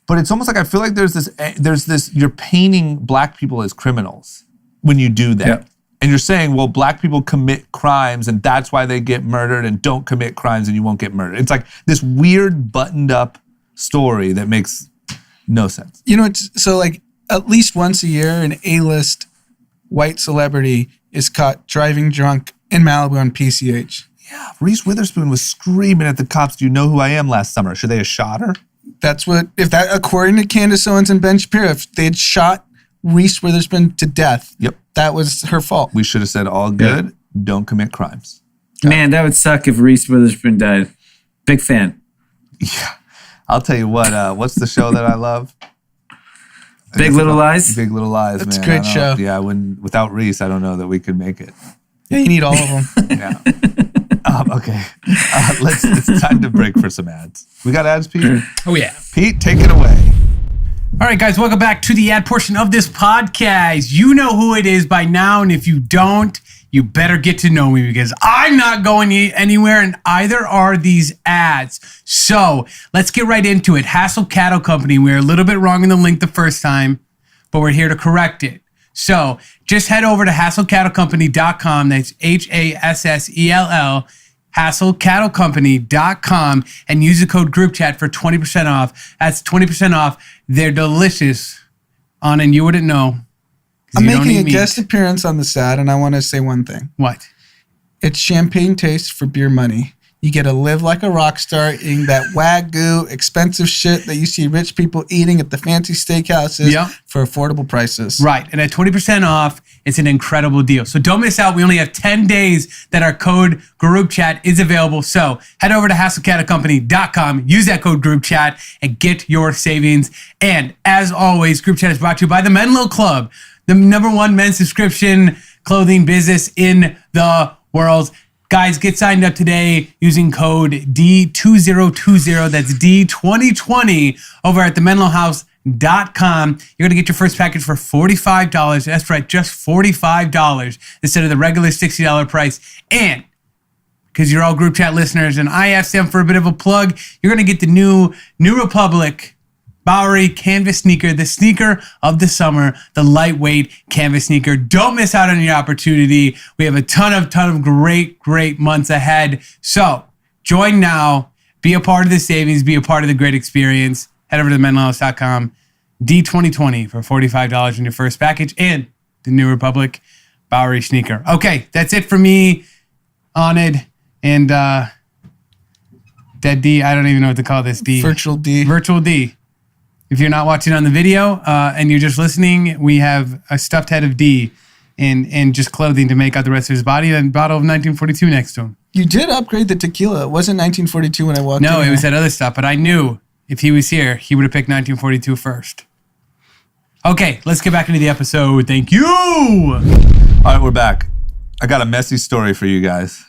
But it's almost like I feel like there's this, you're painting black people as criminals when you do that. Yeah. And you're saying, well, black people commit crimes and that's why they get murdered, and don't commit crimes and you won't get murdered. It's like this weird buttoned up story that makes no sense. You know, so like at least once a year, an A-list white celebrity is caught driving drunk in Malibu on PCH. Yeah, Reese Witherspoon was screaming at the cops, "Do you know who I am?" last summer. Should they have shot her? According to Candace Owens and Ben Shapiro, if they had shot Reese Witherspoon to death, that was her fault. We should have said, all good, don't commit crimes. Man, that would suck if Reese Witherspoon died. Big fan. Yeah. I'll tell you what, what's the show that I love? Big Little Lies? Big Little Lies, That's man. a great show. Yeah, without Reese, I don't know that we could make it. Yeah, you need all of them. Yeah. Okay. It's time to break for some ads. We got ads, Pete? Oh, yeah. Pete, take it away. All right, guys, welcome back to the ad portion of this podcast. You know who it is by now, and if you don't, you better get to know me because I'm not going anywhere, and either are these ads. So let's get right into it. Hassel Cattle Company. We were a little bit wrong in the link the first time, but we're here to correct it. So just head over to hasslecattlecompany.com. That's HASSELL, hasslecattlecompany.com, and use the code GroupChat for 20% off. That's 20% off. They're delicious. Anand, you wouldn't know. I'm making a guest appearance on this ad, and I want to say one thing. What? It's champagne taste for beer money. You get to live like a rock star eating that Wagyu, expensive shit that you see rich people eating at the fancy steakhouses for affordable prices. Right. And at 20% off, it's an incredible deal. So don't miss out. We only have 10 days that our code GroupChat is available. So head over to hasslecattlecompany.com, use that code GroupChat, and get your savings. And as always, GroupChat is brought to you by the Menlo Club, the #1 men's subscription clothing business in the world. Guys, get signed up today using code D2020. That's D2020 over at themenlohouse.com. You're going to get your first package for $45. That's right, just $45 instead of the regular $60 price. And because you're all group chat listeners and I asked them for a bit of a plug, you're going to get the New Republic Bowery canvas sneaker, the sneaker of the summer, the lightweight canvas sneaker. Don't miss out on your opportunity. We have a ton of great months ahead. So join now, be a part of the savings, be a part of the great experience. Head over to themenlohouse.com, D2020 for $45 in your first package and the New Republic Bowery sneaker. Okay, that's it for me, Anand, and Dead D. I don't even know what to call this D. Virtual D. Virtual D. If you're not watching on the video and you're just listening, we have a stuffed head of D and just clothing to make out the rest of his body and a bottle of 1942 next to him. You did upgrade the tequila. It wasn't 1942 when I walked in. No, it was that other stuff, but I knew if he was here, he would have picked 1942 first. Okay, let's get back into the episode. Thank you. All right, we're back. I got a messy story for you guys.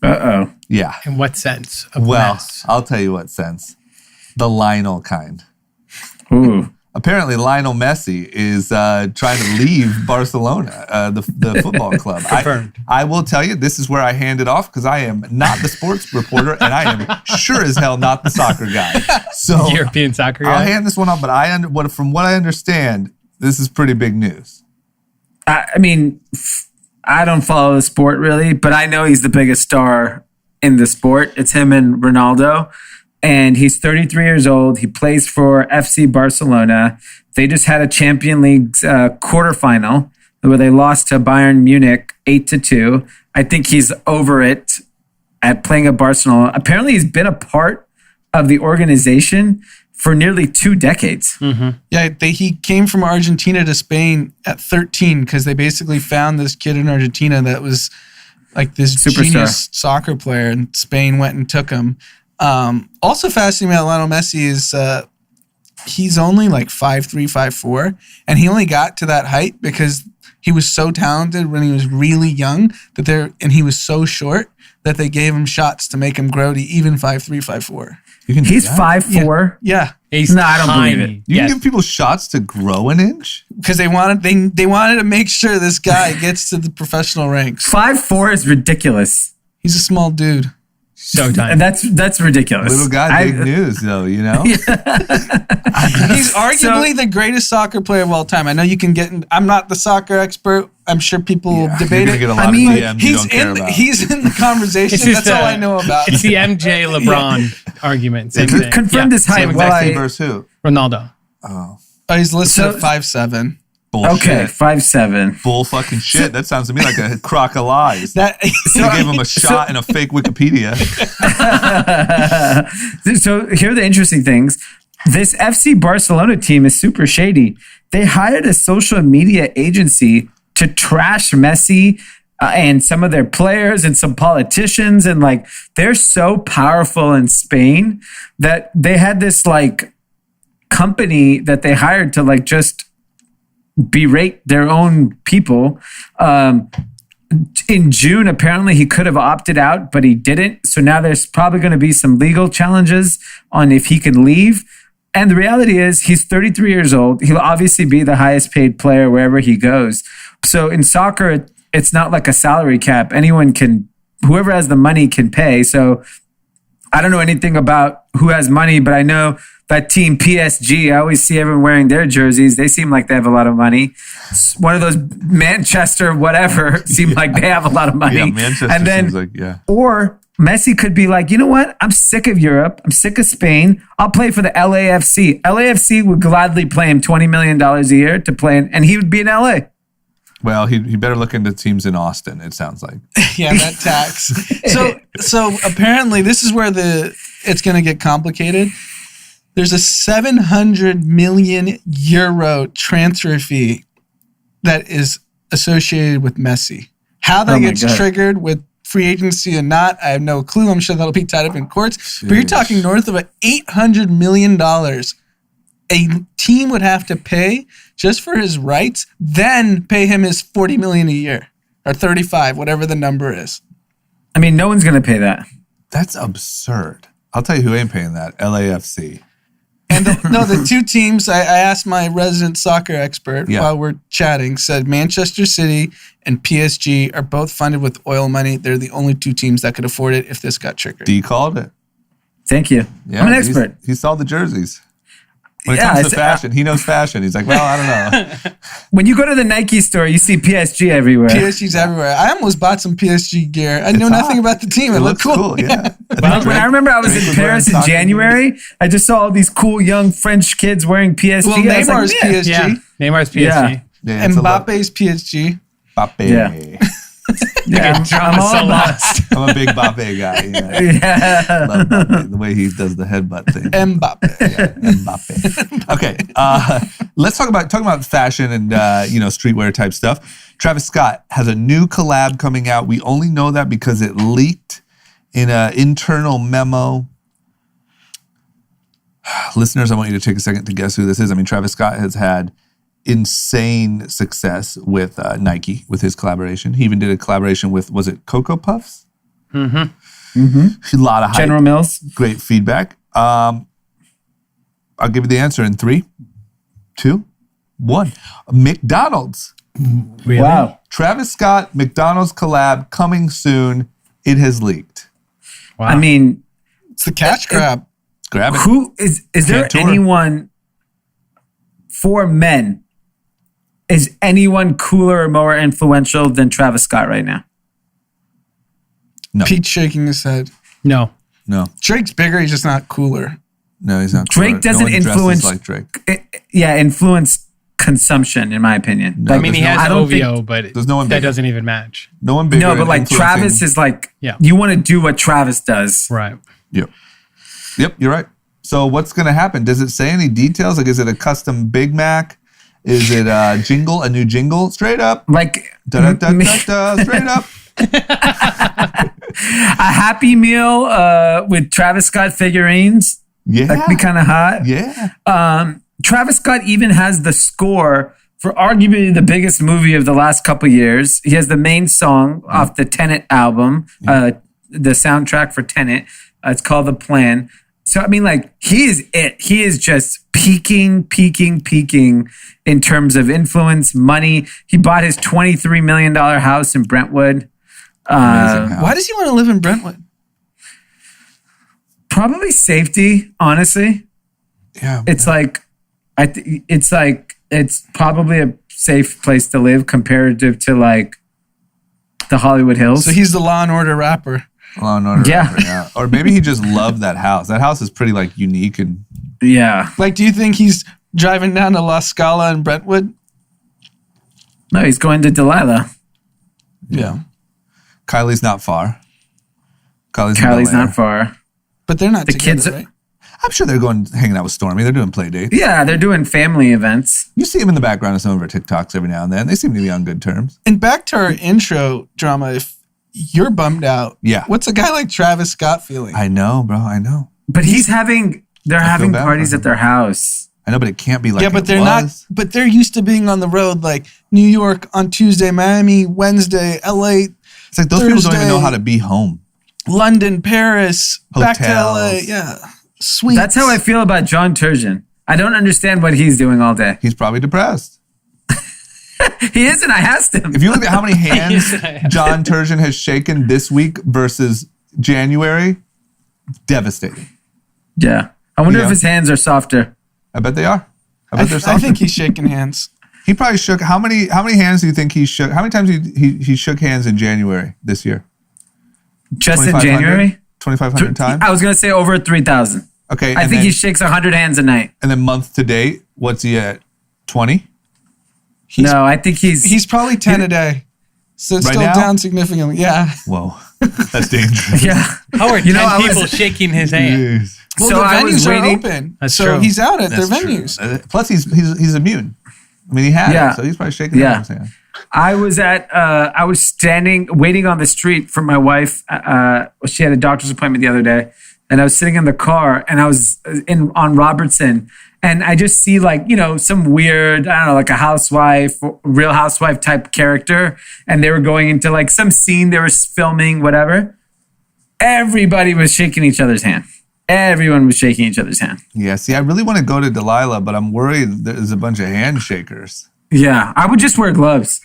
Uh-oh. Yeah. In what sense? Of Well, mess? I'll tell you what sense. The Lionel kind. Ooh. Apparently, Lionel Messi is trying to leave Barcelona, the football club. Confirmed. I will tell you, this is where I hand it off because I am not the sports reporter and I am sure as hell not the soccer guy. So European soccer guy. I'll hand this one off, but from what I understand, this is pretty big news. I mean, I don't follow the sport really, but I know he's the biggest star in the sport. It's him and Ronaldo. And he's 33 years old. He plays for FC Barcelona. They just had a Champions League quarterfinal where they lost to Bayern Munich 8-2. I think he's over it at playing at Barcelona. Apparently, he's been a part of the organization for nearly 2 decades. Mm-hmm. Yeah, he came from Argentina to Spain at 13 because they basically found this kid in Argentina that was like this Superstar. Genius soccer player, and Spain went and took him. Also fascinating about Lionel Messi is he's only like 5'3", 5'4", and he only got to that height because he was so talented when he was really young and he was so short that they gave him shots to make him grow to even 5'3", 5'4". He's 5'4". Yeah. He's I don't believe it. You can give people shots to grow an inch? Because they wanted to make sure this guy gets to the professional ranks. 5'4" is ridiculous. He's a small dude. Showtime. And that's ridiculous. Little guy, big news, though, you know? He's arguably the greatest soccer player of all time. I know you can get I'm not the soccer expert. I'm sure people will debate it. Get a lot of DMs you don't care about. He's in the conversation. That's all I know about. It's the MJ LeBron argument. Same thing. Confirmed his height. Messi versus who? Ronaldo. Oh. Oh, he's listed at 5'7". Bullshit. Okay, 5'7". Bull fucking shit. That sounds to me like a crock of lies. That They gave him a shot in a fake Wikipedia. So here are the interesting things. This FC Barcelona team is super shady. They hired a social media agency to trash Messi and some of their players and some politicians. And like, they're so powerful in Spain that they had this like company that they hired to like just berate their own people. In June, apparently he could have opted out, but he didn't. So now there's probably going to be some legal challenges on if he can leave. And the reality is he's 33 years old. He'll obviously be the highest paid player wherever he goes. So in soccer, it's not like a salary cap. Anyone can, whoever has the money can pay. So I don't know anything about who has money, but I know that team PSG, I always see everyone wearing their jerseys. They seem like they have a lot of money. One of those Manchester whatever seem like they have a lot of money. Yeah, Manchester and then, seems like, yeah. Or Messi could be like, you know what? I'm sick of Europe. I'm sick of Spain. I'll play for the LAFC. LAFC would gladly pay him $20 million a year to play, and he would be in LA. Well, he better look into teams in Austin, it sounds like. Yeah, that tax. So apparently this is where it's going to get complicated. There's a 700 million euro transfer fee that is associated with Messi. How that gets triggered with free agency or not, I have no clue. I'm sure that'll be tied up in courts. But you're talking north of $800 million a team would have to pay just for his rights, then pay him his $40 million a year or 35, whatever the number is. I mean, no one's going to pay that. That's absurd. I'll tell you who ain't paying that. LAFC. And the two teams, I asked my resident soccer expert while we're chatting, said Manchester City and PSG are both funded with oil money. They're the only two teams that could afford it if this got triggered. D called it. Thank you. Yeah, I'm an expert. He saw the jerseys. When it comes to fashion, he knows fashion. He's like, well, I don't know. When you go to the Nike store, you see PSG everywhere. PSG's everywhere. I almost bought some PSG gear. I know nothing about the team. It looked cool. Yeah. When I remember I was in Paris in January, I just saw all these cool young French kids wearing PSG. Well, Neymar's PSG. Yeah, Neymar's PSG. Yeah, and Mbappe's PSG. Mbappe. Yeah. Yeah, I'm all so about lost. I'm a big Mbappe guy. Yeah. Love Mbappe, the way he does the headbutt thing. Mbappe. Yeah, Mbappe. Okay, let's talk about fashion and streetwear type stuff. Travis Scott has a new collab coming out. We only know that because it leaked in an internal memo. Listeners, I want you to take a second to guess who this is. I mean, Travis Scott has had insane success with Nike with his collaboration. He even did a collaboration with, was it Cocoa Puffs? Mm-hmm. A lot of hype. General Mills. Great feedback. I'll give you the answer in 3, 2, 1. McDonald's. Really? Wow. Travis Scott, McDonald's collab coming soon. It has leaked. Wow. I mean, It's the cash grab. Grab it. who is there Can't tour. anyone for men? Is anyone cooler or more influential than Travis Scott right now? No. Pete's shaking his head. No. No. Drake's bigger. He's just not cooler. No, he's not. Drake cool. doesn't no one dresses influence- like Drake. Influence consumption, in my opinion. No, I mean, he there's has I don't think- OVO, but there's no one that bigger. doesn't even match. No one bigger. No, but like influencing- Travis is like, Yeah. you want to do what Travis does. Right. Yep. Yep, you're right. So what's going to happen? Does it say any details? Like, is it a custom Big Mac? Is it a jingle, a new jingle? Straight up. Like Da-da-da-da-da, straight up. a Happy Meal with Travis Scott figurines. Yeah. That'd be kind of hot. Yeah. Travis Scott even has the score for arguably the biggest movie of the last couple years. He has the main song off the Tenet album, the soundtrack for Tenet. It's called The Plan. So, I mean, like, he is it. He is just peaking in terms of influence, money. He bought his $23 million house in Brentwood. Amazing house. Why does he want to live in Brentwood? Probably safety, honestly. Yeah. It's like, it's probably a safe place to live comparative to like the Hollywood Hills. So he's the Law and Order rapper. Law and Order Yeah. rapper, yeah. Or maybe he just loved that house. That house is pretty like unique and yeah. Like, do you think he's driving down to La Scala in Brentwood? No, he's going to Delilah. Yeah. Kylie's not far. Kylie's not far. But they're not The together, kids. right? I'm sure they're going hanging out with Stormy. They're doing play dates. Yeah, they're doing family events. You see them in the background of some of her TikToks every now and then. They seem to be on good terms. And back to our intro drama, if you're bummed out, what's a guy like Travis Scott feeling? I know, bro. I know. But they're having parties at their house. I know, but it can't be like but they're not. But they're used to being on the road, like New York on Tuesday, Miami Wednesday, LA. It's like those Thursday, people don't even know how to be home. London, Paris, back to LA. Yeah, sweet. That's how I feel about John Turgeon. I don't understand what he's doing all day. He's probably depressed. He is, and I asked him. If you look at how many hands John Turgeon has shaken this week versus January, devastating. Yeah. I wonder if his hands are softer. I bet they are. I bet they're softer. I think he's shaking hands. He probably shook. How many hands do you think he shook? How many times he shook hands in January this year? Just in January? 2,500 times? I was going to say over 3,000. Okay. I think he shakes 100 hands a night. And then month to date, what's he at? 20? No, I think he's probably 10 a day. So it's right still now? down significantly. Yeah. Whoa. That's dangerous. Yeah. How are 10 people shaking his hand? Jeez. Well, So the I was venues are waiting- open. That's so true. he's out at their That's true. venues. Plus, he's immune. I mean, he had it, so he's probably shaking hands. I was waiting on the street for my wife. She had a doctor's appointment the other day, and I was sitting in the car, and I was on Robertson, and I just see some weird, I don't know, like a Real Housewife type character, and they were going into like some scene they were filming, whatever. Everybody was shaking each other's hand. Everyone was shaking each other's hand. Yeah, see, I really want to go to Delilah, but I'm worried there's a bunch of handshakers. Yeah, I would just wear gloves.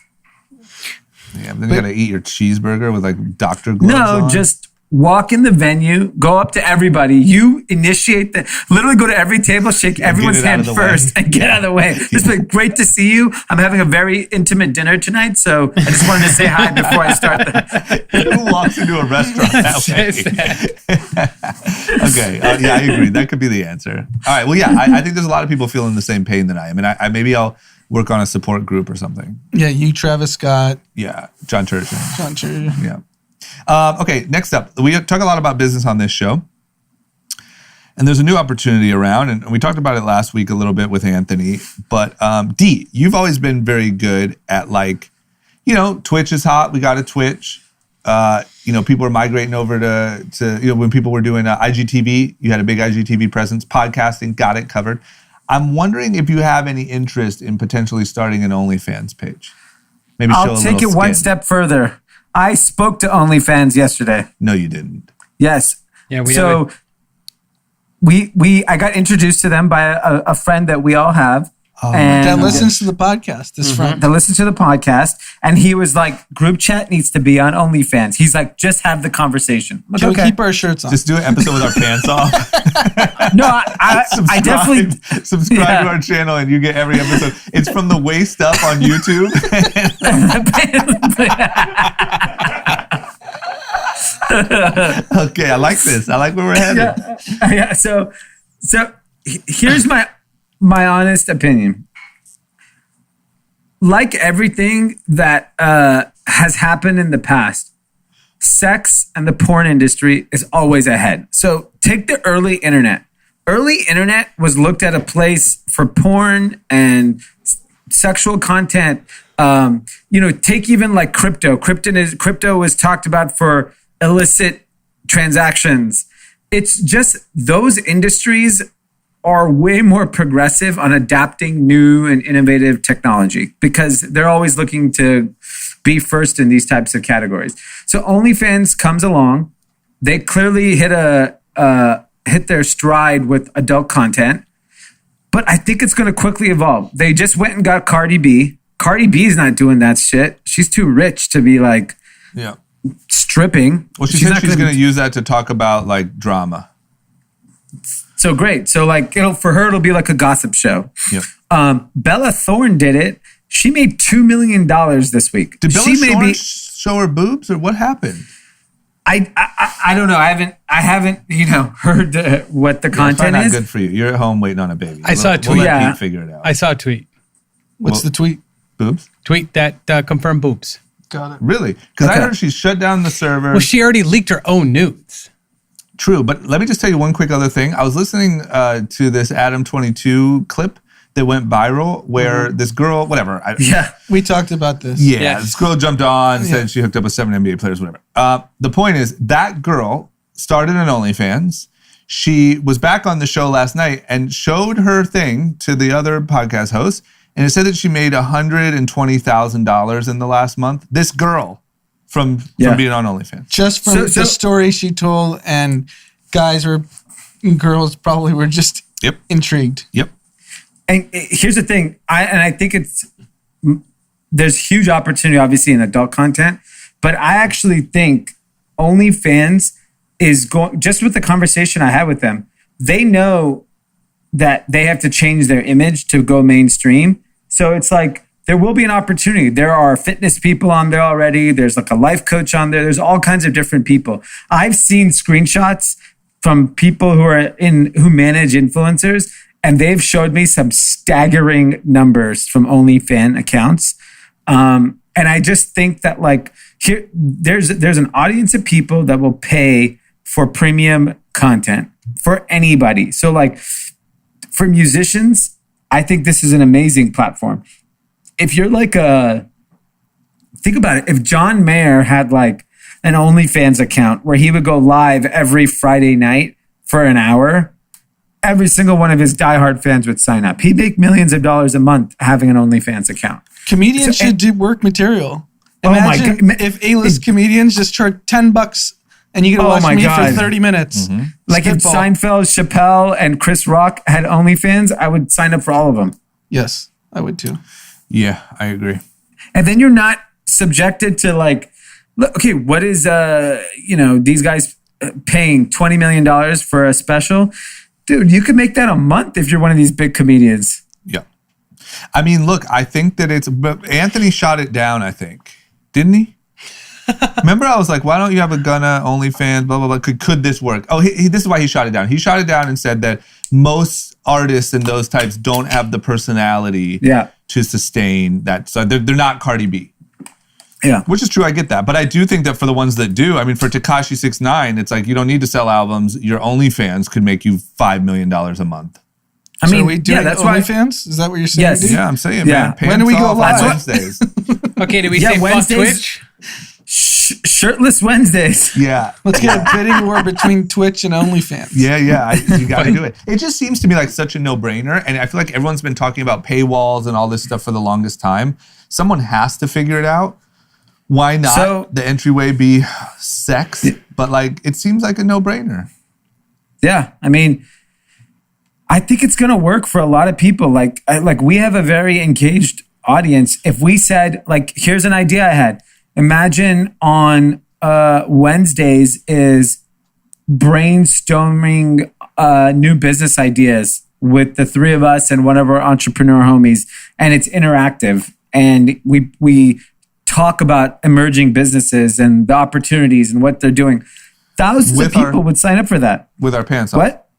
Yeah, then you got to eat your cheeseburger with like doctor gloves on. Just walk in the venue, go up to everybody. You initiate literally go to every table, shake everyone's hand first and get out of the way. Just like, great to see you. I'm having a very intimate dinner tonight, so I just wanted to say hi before I start. Who walks into a restaurant that way? Okay, yeah, I agree. That could be the answer. All right, well, yeah, I think there's a lot of people feeling the same pain that I am, and maybe I'll work on a support group or something. Yeah, you, Travis Scott. Yeah, John Turgeon. Yeah. Okay, next up, we talk a lot about business on this show. And there's a new opportunity around, and we talked about it last week a little bit with Anthony. But D, you've always been very good at Twitch is hot. We got a Twitch. People are migrating over to when people were doing IGTV, you had a big IGTV presence. Podcasting, got it covered. I'm wondering if you have any interest in potentially starting an OnlyFans page. Maybe I'll take it one step further. I spoke to OnlyFans yesterday. No, you didn't. Yes. Yeah, I got introduced to them by a friend that we all have. And that listens to the podcast, this friend. That listens to the podcast. And he was like, group chat needs to be on OnlyFans. He's like, just have the conversation. Can we keep our shirts on? Just do an episode with our pants off. No, I definitely... Subscribe to our channel and you get every episode. It's from the waist up on YouTube. Okay, I like this. I like where we're headed. Yeah. So here's my honest opinion. Like everything that has happened in the past, sex and the porn industry is always ahead. So take the early internet. Early internet was looked at a place for porn and sexual content. Take even like crypto. Crypto was talked about for illicit transactions. It's just those industries are way more progressive on adapting new and innovative technology because they're always looking to be first in these types of categories. So OnlyFans comes along. They clearly hit their stride with adult content, but I think it's going to quickly evolve. They just went and got Cardi B. Cardi B's not doing that shit. She's too rich to be stripping. Well, she said she's going to use that to talk about like drama. So great. So for her, it'll be like a gossip show. Yep. Bella Thorne did it. She made $2 million this week. Did Bella Thorne show her boobs or what happened? I don't know. I haven't heard what the content not is. Good for you. You're at home waiting on a baby. I saw a tweet. We'll let Pete figure it out. I saw a tweet. What's the tweet? Boobs? Tweet that confirmed boobs. Got it. Really? Because I heard she shut down the server. Well, she already leaked her own nudes. True, but let me just tell you one quick other thing. I was listening to this Adam 22 clip that went viral where this girl, whatever. We talked about this. Yeah, this girl jumped on, said she hooked up with 7 NBA players, whatever. The point is, that girl started an OnlyFans. She was back on the show last night and showed her thing to the other podcast hosts, and it said that she made $120,000 in the last month. This girl from being on OnlyFans. Just from the story she told, and girls probably were just intrigued. Yep. And here's the thing, I think there's huge opportunity, obviously, in adult content, but I actually think OnlyFans is going, just with the conversation I had with them, they know that they have to change their image to go mainstream. So it's like, there will be an opportunity. There are fitness people on there already. There's like a life coach on there. There's all kinds of different people. I've seen screenshots from people who manage influencers, and they've showed me some staggering numbers from OnlyFans accounts. And I just think that there's an audience of people that will pay for premium content for anybody. So for musicians, I think this is an amazing platform. If you're think about it, if John Mayer had an OnlyFans account where he would go live every Friday night for an hour, every single one of his diehard fans would sign up. He'd make millions of dollars a month having an OnlyFans account. Comedians should do work material. Imagine if A-list comedians just charge $10 and you get to watch me for 30 minutes. Mm-hmm. Like if Seinfeld, Chappelle, and Chris Rock had OnlyFans, I would sign up for all of them. Yes, I would too. Yeah, I agree. And then you're not subjected to what is these guys paying $20 million for a special? Dude, you could make that a month if you're one of these big comedians. Yeah. I mean, look, I think that but Anthony shot it down, I think. Didn't he? Remember, I was like, why don't you have a Gunna OnlyFans, blah, blah, blah. Could this work? Oh, this is why he shot it down. He shot it down and said that most artists and those types don't have the personality to sustain that. So they're not Cardi B. Yeah. Which is true, I get that. But I do think that for the ones that do, I mean, for Tekashi 6ix9ine, it's like you don't need to sell albums. Your OnlyFans could make you $5 million a month. I mean, are we doing OnlyFans? Is that what you're saying? Yes. Dude? Yeah, I'm saying, man. When do we go live? Wednesdays. Okay, do we say fuck Twitch? Shirtless Wednesdays. Yeah. Let's get a bidding war between Twitch and OnlyFans. Yeah. You got to do it. It just seems to me like such a no-brainer. And I feel like everyone's been talking about paywalls and all this stuff for the longest time. Someone has to figure it out. Why not the entryway be sex? But it seems like a no-brainer. Yeah. I mean, I think it's going to work for a lot of people. We have a very engaged audience. If we said, here's an idea I had. Imagine on Wednesdays is brainstorming new business ideas with the three of us and one of our entrepreneur homies, and it's interactive. And we talk about emerging businesses and the opportunities and what they're doing. Thousands of people would sign up for that. With our pants on. What?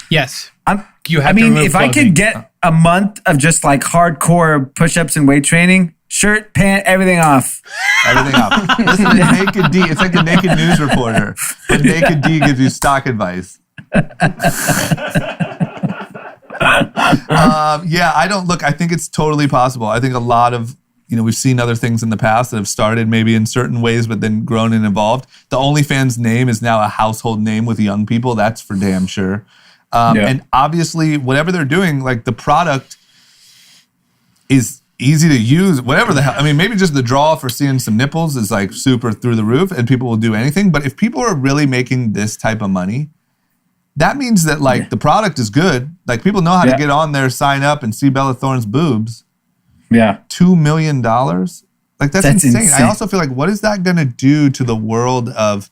Yes. If I could get a month of just hardcore push-ups and weight training, shirt, pant, everything off. Everything off. Listen to Naked D. It's like a naked news reporter. But Naked D gives you stock advice. I think it's totally possible. I think a lot of, we've seen other things in the past that have started maybe in certain ways, but then grown and evolved. The OnlyFans name is now a household name with young people. That's for damn sure. And obviously, whatever they're doing, the product is easy to use, whatever the hell. I mean, maybe just the draw for seeing some nipples is super through the roof and people will do anything. But if people are really making this type of money, that means that the product is good. People know how to get on there, sign up and see Bella Thorne's boobs. Yeah. $2 million. That's insane. I also feel what is that going to do to the world of,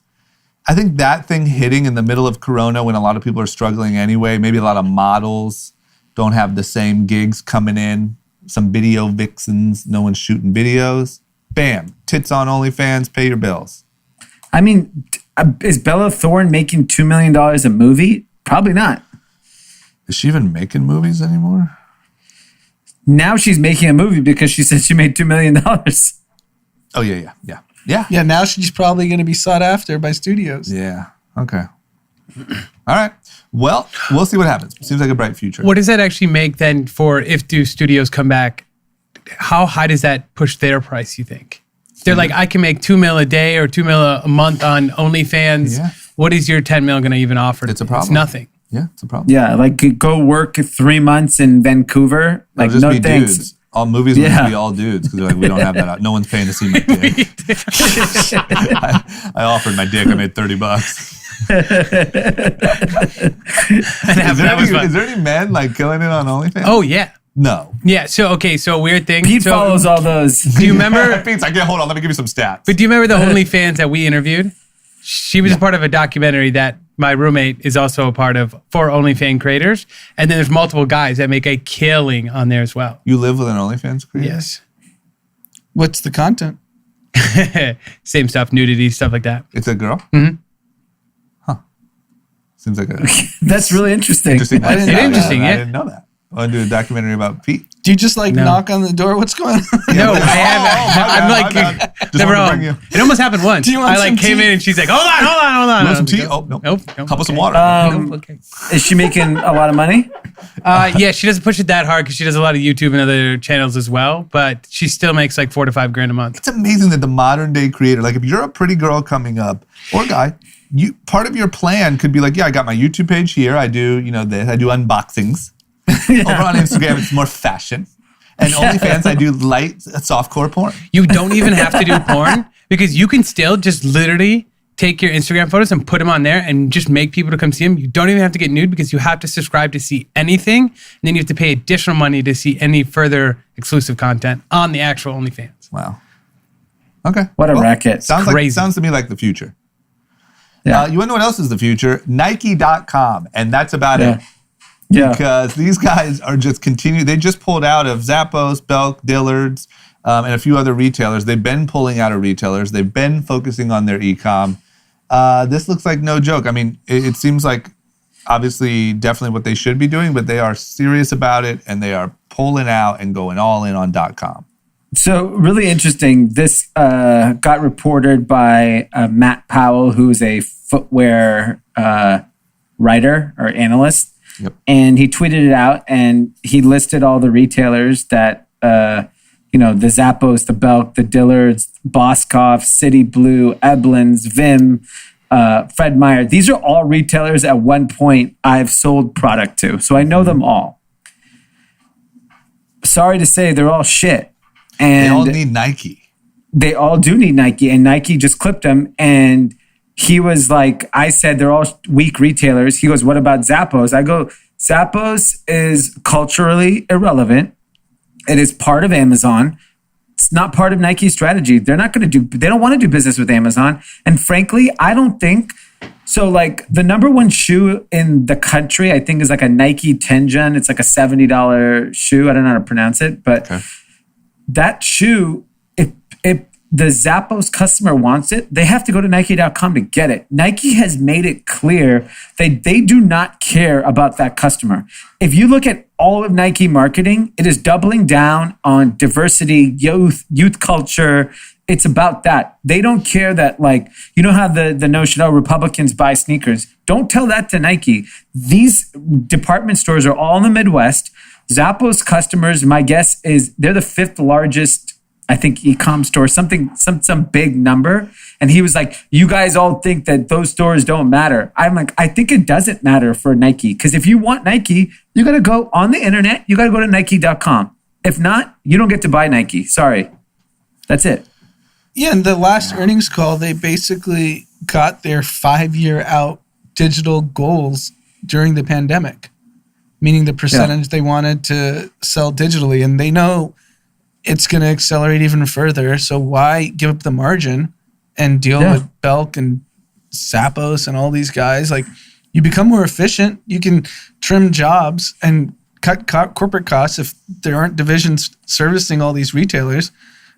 I think that thing hitting in the middle of Corona when a lot of people are struggling anyway, maybe a lot of models don't have the same gigs coming in, some video vixens, no one's shooting videos. Bam, tits on OnlyFans, pay your bills. I mean, is Bella Thorne making $2 million a movie? Probably not. Is she even making movies anymore? Now she's making a movie because she said she made $2 million. Oh, yeah. Yeah, now she's probably going to be sought after by studios. Yeah. Okay. All right. Well, we'll see what happens. Seems like a bright future. What does that actually make then for if do studios come back? How high does that push their price, you think? They're like, I can make $2 million a day or $2 million a month on OnlyFans. Yeah. What is your $10 million going to even offer? It's a problem. It's nothing. Yeah, it's a problem. Yeah, like go work 3 months in Vancouver. Like, just no be thanks. Dudes. All movies will just be all dudes because like, we don't have that. No one's paying to see my dick. I offered my dick. I made $30. Is there any men like killing it on OnlyFans? Oh yeah. No. Yeah. So weird thing. Pete follows all those. Do you remember? Pete's like, hold on, let me give you some stats. But do you remember the OnlyFans that we interviewed? She was a part of a documentary that my roommate is also a part of for OnlyFans creators. And then there's multiple guys that make a killing on there as well. You live with an OnlyFans creator? Yes. What's the content? Same stuff, nudity, stuff like that. It's a girl? Mm-hmm. Huh. Seems like a... That's really interesting. Interesting. I didn't know that. I want to do a documentary about Pete. Do you just knock on the door? What's going on? No, I haven't. It almost happened once. I came in and she's like, hold on. You want some tea? Oh, no. Nope. Cup of some water. Okay. Is she making a lot of money? Yeah, she doesn't push it that hard because she does a lot of YouTube and other channels as well, but she still makes like $4,000 to $5,000 a month. It's amazing that the modern day creator, like if you're a pretty girl coming up or guy, part of your plan could be like, yeah, I got my YouTube page here. I do, this. I do unboxings. Over on Instagram, it's more fashion. And OnlyFans, I do light, softcore porn. You don't even have to do porn because you can still just literally take your Instagram photos and put them on there and just make people to come see them. You don't even have to get nude because you have to subscribe to see anything. And then you have to pay additional money to see any further exclusive content on the actual OnlyFans. Wow. Okay. What a racket. Sounds to me like the future. Yeah. You want to know what else is the future? Nike.com. And that's about it. Yeah. Because these guys are just they just pulled out of Zappos, Belk, Dillards, and a few other retailers. They've been pulling out of retailers. They've been focusing on their e-com. This looks like no joke. I mean, it seems like obviously definitely what they should be doing, but they are serious about it and they are pulling out and going all in on .com. So really interesting. This got reported by Matt Powell, who's a footwear writer or analyst. Yep. And he tweeted it out and he listed all the retailers that, the Zappos, the Belk, the Dillards, Boscoff, City Blue, Eblin's, Vim, Fred Meyer. These are all retailers at one point I've sold product to. So I know them all. Sorry to say, they're all shit. And they all need Nike. They all do need Nike. And Nike just clipped them. And he was like, I said, they're all weak retailers. He goes, what about Zappos? I go, Zappos is culturally irrelevant. It is part of Amazon. It's not part of Nike's strategy. They don't want to do business with Amazon. And frankly, I don't think, so like the number one shoe in the country, I think is like a Nike Tengen. It's like a $70 shoe. I don't know how to pronounce it, but that shoe, if the Zappos customer wants it, they have to go to Nike.com to get it. Nike has made it clear that they do not care about that customer. If you look at all of Nike marketing, it is doubling down on diversity, youth culture. It's about that. They don't care that, like, you know how the notion, Republicans buy sneakers. Don't tell that to Nike. These department stores are all in the Midwest. Zappos customers, my guess is they're the 5th largest, I think, e-com store, some big number. And he was like, you guys all think that those stores don't matter. I'm like, I think it doesn't matter for Nike. Because if you want Nike, you got to go on the internet. You got to go to Nike.com. If not, you don't get to buy Nike. Sorry. That's it. Yeah, in the last earnings call, they basically got their 5-year out digital goals during the pandemic, meaning the percentage they wanted to sell digitally. And they know it's going to accelerate even further. So why give up the margin and deal with Belk and Zappos and all these guys? Like, you become more efficient. You can trim jobs and cut corporate costs if there aren't divisions servicing all these retailers.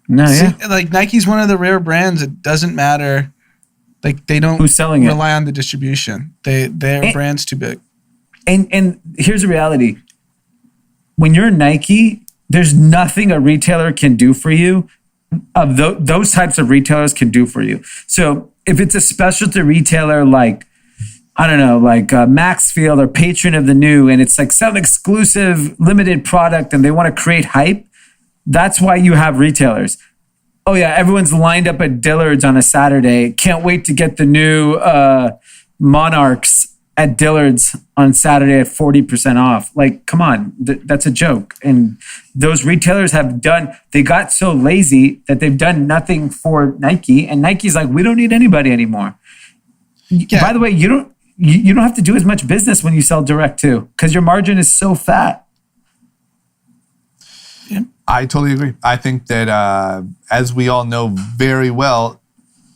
Like, Nike's one of the rare brands. It doesn't matter Like they don't Who's selling it? rely on the distribution. Their brand's too big. And here's the reality. When you're Nike, there's nothing a retailer can do for you of those types of retailers can do for you. So if it's a specialty retailer like, I don't know, like Maxfield or Patron of the New, and it's like some exclusive limited product and they want to create hype, that's why you have retailers. Oh yeah, everyone's lined up at Dillards on a Saturday. Can't wait to get the new Monarchs at Dillards on Saturday at 40% off. Like, come on, that's a joke. And those retailers they got so lazy that they've done nothing for Nike. And Nike's like, we don't need anybody anymore. Yeah. By the way, you don't have to do as much business when you sell direct too, because your margin is so fat. Yeah. I totally agree. I think that as we all know very well,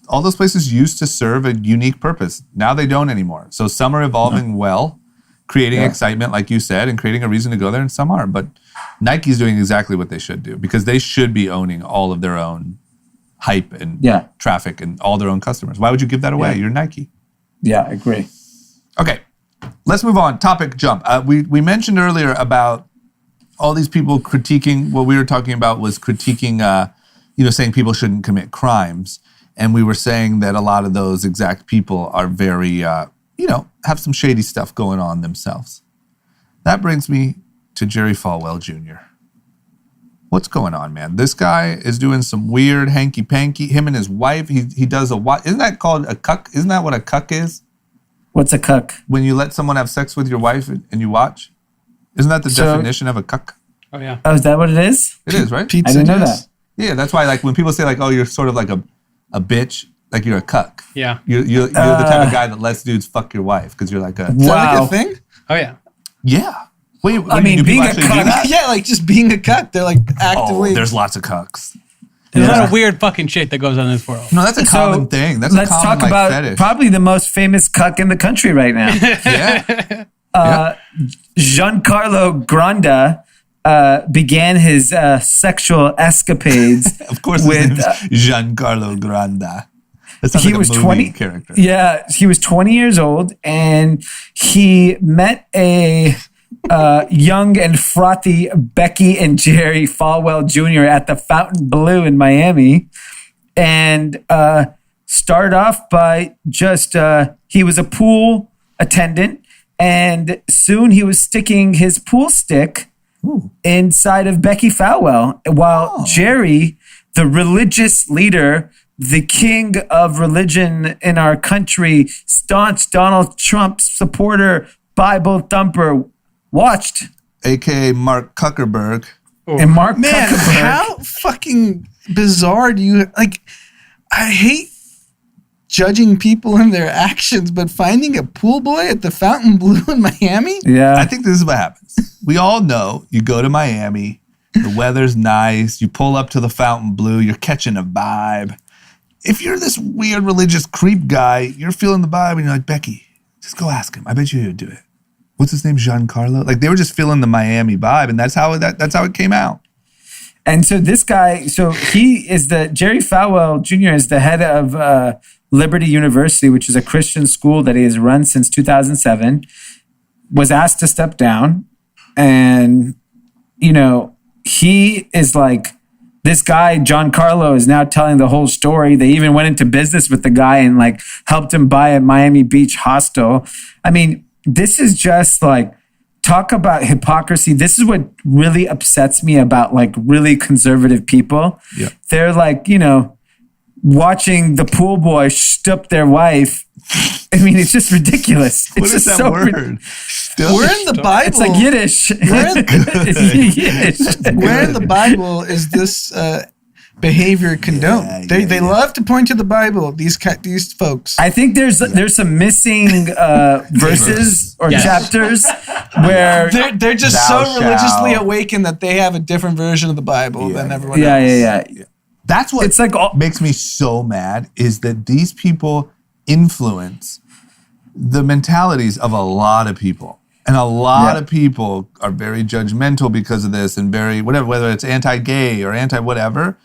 all those places used to serve a unique purpose. Now they don't anymore. So some are evolving well, creating excitement, like you said, and creating a reason to go there, and some aren't. But Nike's doing exactly what they should do, because they should be owning all of their own hype and traffic and all their own customers. Why would you give that away? You're Nike. Yeah, I agree. Okay, let's move on. Topic jump. We mentioned earlier about all these people critiquing. What we were talking about was critiquing, saying people shouldn't commit crimes. And we were saying that a lot of those exact people are very, have some shady stuff going on themselves. That brings me to Jerry Falwell Jr. What's going on, man? This guy is doing some weird hanky-panky. Him and his wife, he does isn't that called a cuck? Isn't that what a cuck is? What's a cuck? When you let someone have sex with your wife and you watch? Isn't that the definition of a cuck? Oh, yeah. Oh, is that what it is? It is, right? Pizza I didn't know that. Yeah, that's why, like, when people say, like, oh, you're sort of like a bitch, like you're a cuck. Yeah. You're the type of guy that lets dudes fuck your wife because you're like a... Is that like a thing? Oh, yeah. Yeah. Wait, I mean, do being people a actually do cuck... that? Yeah, like just being a cuck. They're like actively... Oh, there's lots of cucks. There's a lot of weird fucking shit that goes on in this world. No, that's a common thing. That's a common talk about fetish. Probably the most famous cuck in the country right now. Yeah. Giancarlo Granda began his sexual escapades. Of course, with his name's Giancarlo Granda. That sounds he like was a movie 20 character. Yeah, he was 20 years old, and he met a young and frothy Becky and Jerry Falwell Jr. at the Fountain Blue in Miami, and started off by just he was a pool attendant, and soon he was sticking his pool stick inside of Becky Falwell, while Jerry, the religious leader, the king of religion in our country, staunch Donald Trump supporter, Bible thumper, watched. A.K.A. Mark Zuckerberg. And Mark Man, Zuckerberg. how fucking bizarre do you... Like, I hate judging people and their actions, but finding a pool boy at the Fountain Blue in Miami? Yeah. I think this is what happens. We all know you go to Miami, the weather's nice, you pull up to the Fountain Blue, you're catching a vibe. If you're this weird religious creep guy, you're feeling the vibe and you're like, Becky, just go ask him. I bet you he'd do it. What's his name? Giancarlo? Like, they were just feeling the Miami vibe, and that's how it came out. And so this guy, Jerry Falwell Jr. is the head of Liberty University, which is a Christian school that he has run since 2007, was asked to step down. And, he is like, this guy, Giancarlo, is now telling the whole story. They even went into business with the guy and like helped him buy a Miami Beach hostel. I mean, this is just like, talk about hypocrisy. This is what really upsets me about like really conservative people. Yeah. They're like, watching the pool boy shtoop their wife. I mean, it's just ridiculous. It's What is just that so word? We're in the Bible. It's like Yiddish. It's Yiddish. Where in the Bible is this behavior condoned? They love to point to the Bible, these folks. I think there's some missing verses or chapters where they're just Thou so religiously shalt. awakened that they have a different version of the Bible than everyone else. Yeah. That's what It's like makes me so mad, is that these people influence the mentalities of a lot of people. And a lot of people are very judgmental because of this, and very whatever, whether it's anti-gay or anti-whatever.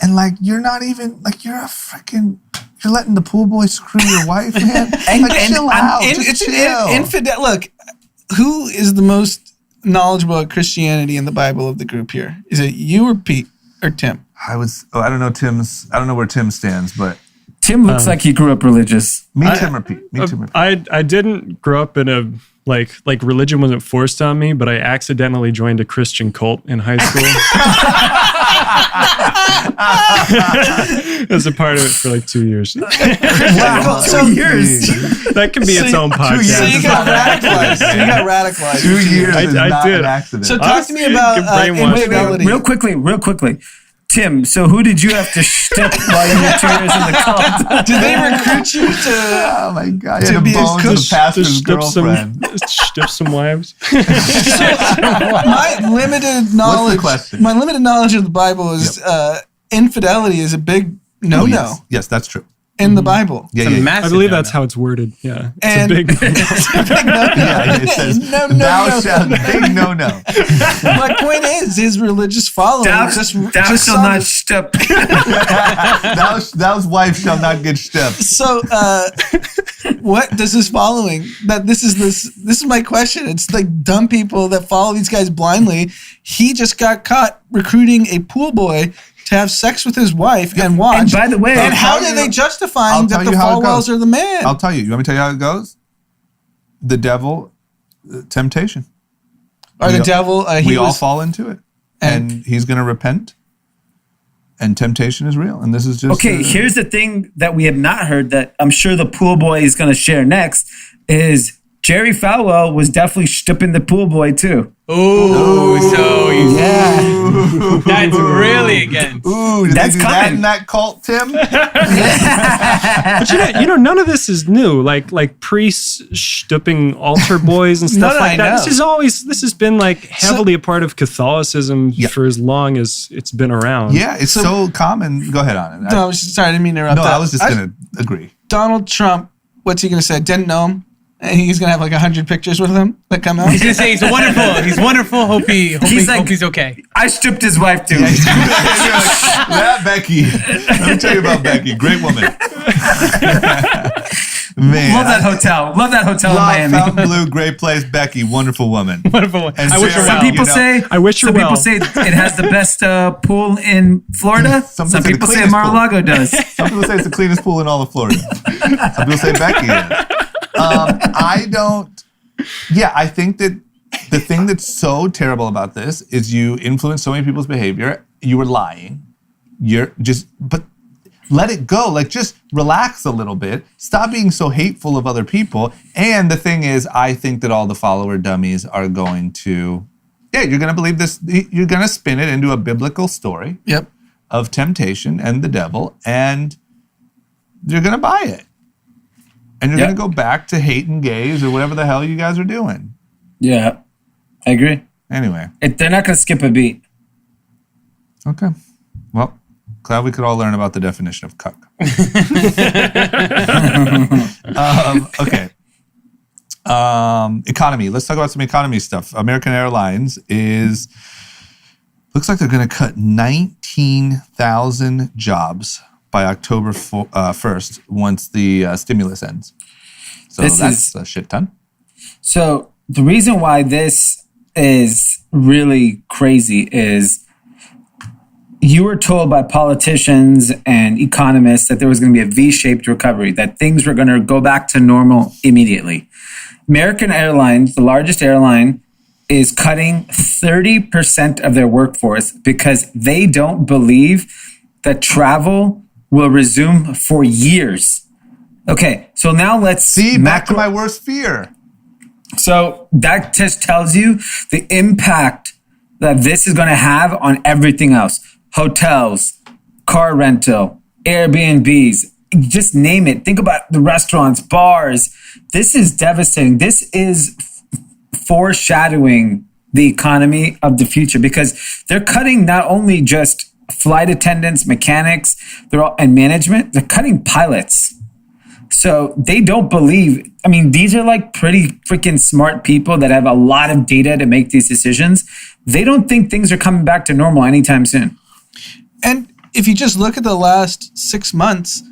And like, you're not even, like, you're a freaking You're letting the pool boy screw your wife, man? Chill out. Just chill. Infidel. Look, who is the most knowledgeable of Christianity in the Bible of the group here? Is it you or Pete or Tim? I don't know where Tim stands, but Tim looks like he grew up religious. Tim or Pete. I didn't grow up in a like religion wasn't forced on me, but I accidentally joined a Christian cult in high school. As a part of it for like 2 years. Wow, 2 years. That can be its own podcast. So you got radicalized. 2 years. I did. An accident. So talk to me about infidelity. Real quickly. Tim, so who did you have to step while you were 2 years in the cult? Did they recruit you to? Oh my God! To be a cook? The pastor's girlfriend. Stiff some wives. My limited knowledge. What's the question? My limited knowledge of the Bible is infidelity is a big no-no Yes, that's true. in the Bible. Yeah. I believe that's how it's worded. Yeah, And- it's a big. It's a big no-no. Yeah, it says thou shalt big no. My point is, his religious followers Thou just shall saw not this- step. Thou's wife shall not get stepped. So, what does this following? This is my question. It's like dumb people that follow these guys blindly. He just got caught recruiting a pool boy to have sex with his wife and watch. And by the way, and how did they justify I'll that tell the you how it Falwells goes. are the man? I'll tell you. You want me to tell you how it goes? The devil, temptation. Or the devil? We all fall into it, and he's going to repent. And temptation is real, and this is just Okay, here's the thing that we have not heard that I'm sure the pool boy is going to share next is Jerry Falwell was definitely stipping the pool boy too. That's really again. Ooh, did That's they do that coming. in that cult, Tim? But none of this is new. Like priests stooping altar boys and stuff No, like I that. know. This has been like heavily a part of Catholicism for as long as it's been around. Yeah, it's so common. Go ahead on it. No, I was sorry, I didn't mean to interrupt. No, that. I was just going to agree. Donald Trump, what's he going to say? Didn't know him. And he's going to have like 100 pictures with him that come out. He's gonna say he's wonderful. He's wonderful. Hope he's okay. I stripped his wife too. That Becky. Let me tell you about Becky. Great woman. Man. Love that hotel. Love that hotel in Miami. Fontainebleau, great place. Becky, wonderful woman. Wonderful. And I wish her Sarah, well. I wish her Some well. people say it has the best pool in Florida. Some Some people people say say the cleanest Mar-a-Lago does. Some people say it's the cleanest pool in all of Florida. Some people say Becky is. I think that the thing that's so terrible about this is you influence so many people's behavior. You were lying. But let it go. Like, just relax a little bit. Stop being so hateful of other people. And the thing is, I think that all the follower dummies are going to, you're going to believe this. You're going to spin it into a biblical story of temptation and the devil, and you're going to buy it. And you're going to go back to hating gays or whatever the hell you guys are doing. Yeah, I agree. Anyway. They're not going to skip a beat. Okay. Well, glad we could all learn about the definition of cuck. Okay. Economy. Let's talk about some economy stuff. American Airlines looks like they're going to cut 19,000 jobs by October 1st once the stimulus ends. So that's a shit ton. So the reason why this is really crazy is you were told by politicians and economists that there was going to be a V-shaped recovery, that things were going to go back to normal immediately. American Airlines, the largest airline, is cutting 30% of their workforce because they don't believe that travel will resume for years. Okay, so now let's see back to my worst fear. So that just tells you the impact that this is going to have on everything else. Hotels, car rental, Airbnbs, just name it. Think about the restaurants, bars. This is devastating. This is foreshadowing the economy of the future because they're cutting not only just flight attendants, mechanics, and management, they're cutting pilots. So they don't believe, these are like pretty freaking smart people that have a lot of data to make these decisions. They don't think things are coming back to normal anytime soon. And if you just look at the last 6 months,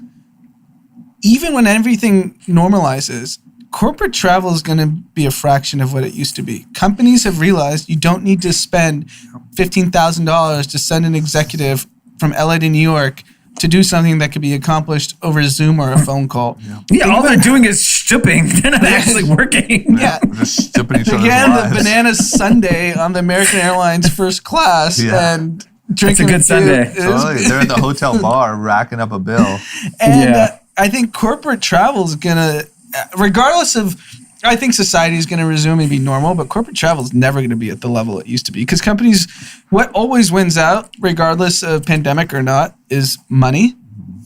even when everything normalizes, corporate travel is going to be a fraction of what it used to be. Companies have realized you don't need to spend $15,000 to send an executive from LA to New York to do something that could be accomplished over Zoom or a phone call. Yeah, all they're doing is stooping. They're not actually working. Yeah. Just stooping each other's Again, lives. the banana sundae on the American Airlines first class and drinking It's a good Sunday. Totally. They're at the hotel bar racking up a bill. And I think corporate travel is going to, regardless of, I think society is going to resume and be normal, but corporate travel is never going to be at the level it used to be. Because companies, what always wins out, regardless of pandemic or not, is money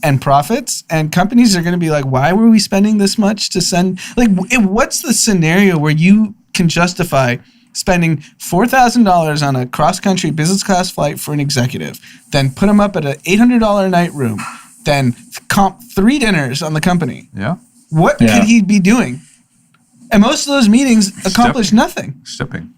and profits. And companies are going to be like, why were we spending this much to send? Like, what's the scenario where you can justify spending $4,000 on a cross-country business class flight for an executive, then put them up at an $800 a night room, then comp 3 dinners on the company? Yeah. What could he be doing? And most of those meetings accomplish nothing. Shipping.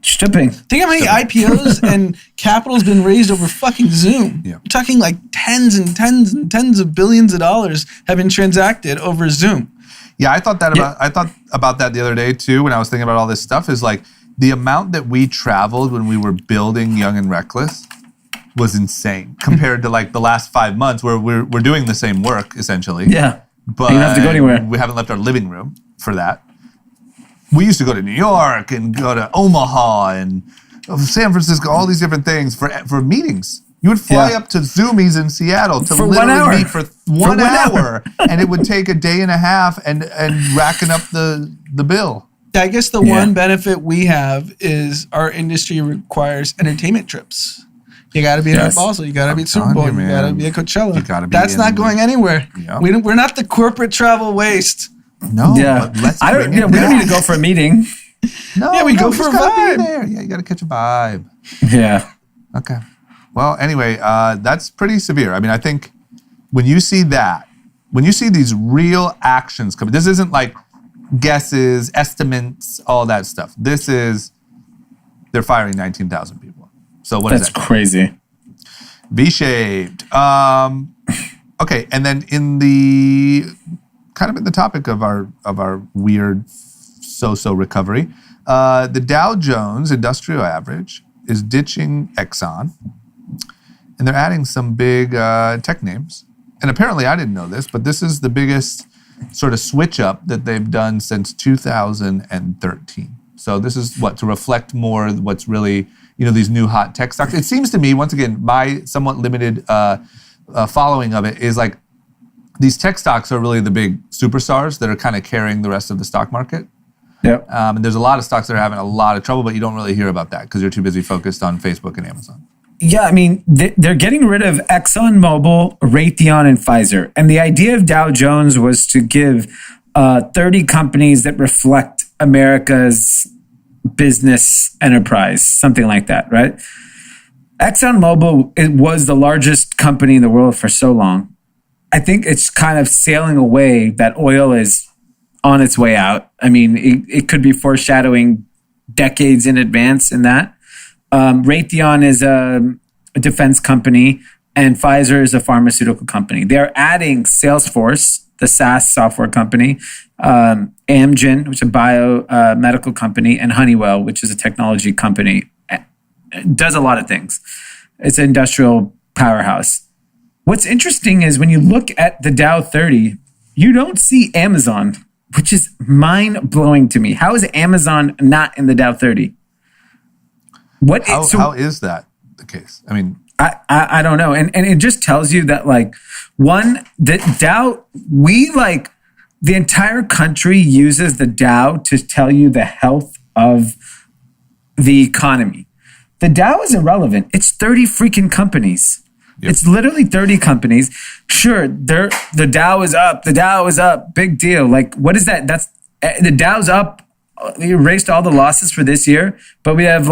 Think how many IPOs and capital's been raised over fucking Zoom. Yeah. We're talking like tens and tens and tens of billions of dollars have been transacted over Zoom. Yeah, I thought about that the other day too when I was thinking about all this stuff is like the amount that we traveled when we were building Young and Reckless was insane compared to like the last 5 months where we're doing the same work essentially. Yeah. But you don't have to go anywhere. We haven't left our living room for that. We used to go to New York and go to Omaha and San Francisco, all these different things for meetings. You would fly up to Zoomies in Seattle to For literally 1 hour. meet for one hour, and it would take a day and a half and racking up the bill. I guess the one benefit we have is our industry requires entertainment trips. You got to be at Basel. You got to be at Super Bowl. You got to be at Coachella. You gotta be That's not going anywhere. Yeah. We're not the corporate travel waste. No, but let's bring it we don't need back. to go for a meeting. No, we go for just a gotta vibe. be there. Yeah, you got to catch a vibe. Yeah. Okay. Well, anyway, that's pretty severe. I mean, I think when you see that, when you see these real actions coming, this isn't like guesses, estimates, all that stuff. This is, they're firing 19,000 people. So what is that? That's crazy. V-shaped. Okay, and then in the topic of our weird so-so recovery, the Dow Jones Industrial Average is ditching Exxon, and they're adding some big tech names. And apparently, I didn't know this, but this is the biggest sort of switch up that they've done since 2013. So this is to reflect more what's really, these new hot tech stocks. It seems to me, once again, my somewhat limited following of it is like these tech stocks are really the big superstars that are kind of carrying the rest of the stock market. Yep. And there's a lot of stocks that are having a lot of trouble, but you don't really hear about that because you're too busy focused on Facebook and Amazon. Yeah, I mean, they're getting rid of ExxonMobil, Raytheon, and Pfizer. And the idea of Dow Jones was to give 30 companies that reflect America's business enterprise, something like that, right? ExxonMobil, it was the largest company in the world for so long. I think it's kind of sailing away, that oil is on its way out. I mean, it could be foreshadowing decades in advance in that. Raytheon is a defense company, and Pfizer is a pharmaceutical company. They're adding Salesforce, the SaaS software company, Amgen, which is a biomedical company, and Honeywell, which is a technology company. It does a lot of things. It's an industrial powerhouse. What's interesting is when you look at the Dow 30, you don't see Amazon, which is mind-blowing to me. How is Amazon not in the Dow 30? How is that the case? I mean, I don't know. And it just tells you that the Dow, the entire country uses the Dow to tell you the health of the economy. The Dow is irrelevant. It's 30 freaking companies. Yep. It's literally 30 companies. Sure, the Dow is up. The Dow is up. Big deal. What is that? That's the Dow's up. We erased all the losses for this year, but we have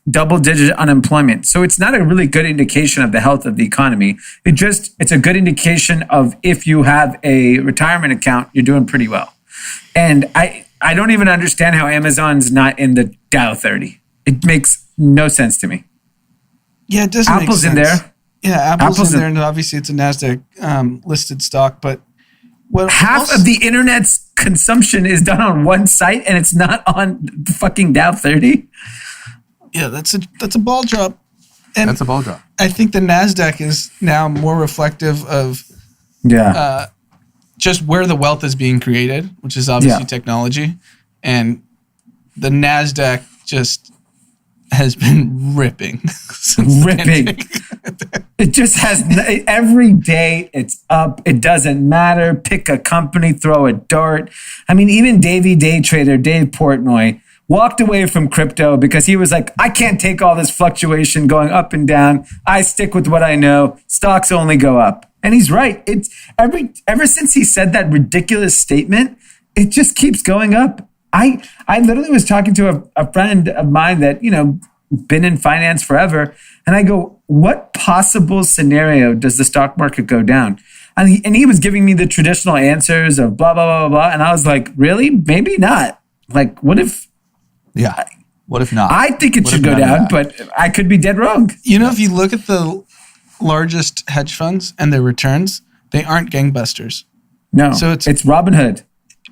double-digit unemployment. So it's not a really good indication of the health of the economy. It's a good indication of if you have a retirement account, you're doing pretty well. And I don't even understand how Amazon's not in the Dow 30. It makes no sense to me. Yeah, it doesn't Apple's make sense. in there. Yeah, Apple's in there, and obviously it's a NASDAQ listed stock, but Well, half of the internet's consumption is done on one site, and it's not on the fucking Dow 30. Yeah, that's a ball drop. And that's a ball drop. I think the NASDAQ is now more reflective of just where the wealth is being created, which is obviously technology. And the NASDAQ just has been ripping. It just has, every day it's up. It doesn't matter. Pick a company, throw a dart. I mean, even day trader Dave Portnoy walked away from crypto because he was like, I can't take all this fluctuation going up and down. I stick with what I know. Stocks only go up. And he's right. It's ever since he said that ridiculous statement, it just keeps going up. I literally was talking to a friend of mine that, been in finance forever. And I go, what possible scenario does the stock market go down? And he was giving me the traditional answers of blah, blah, blah, blah. And I was like, really? Maybe not. Like, what if? Yeah. What if not? I think it should go down, but I could be dead wrong. If you look at the largest hedge funds and their returns, they aren't gangbusters. No. So it's Robinhood.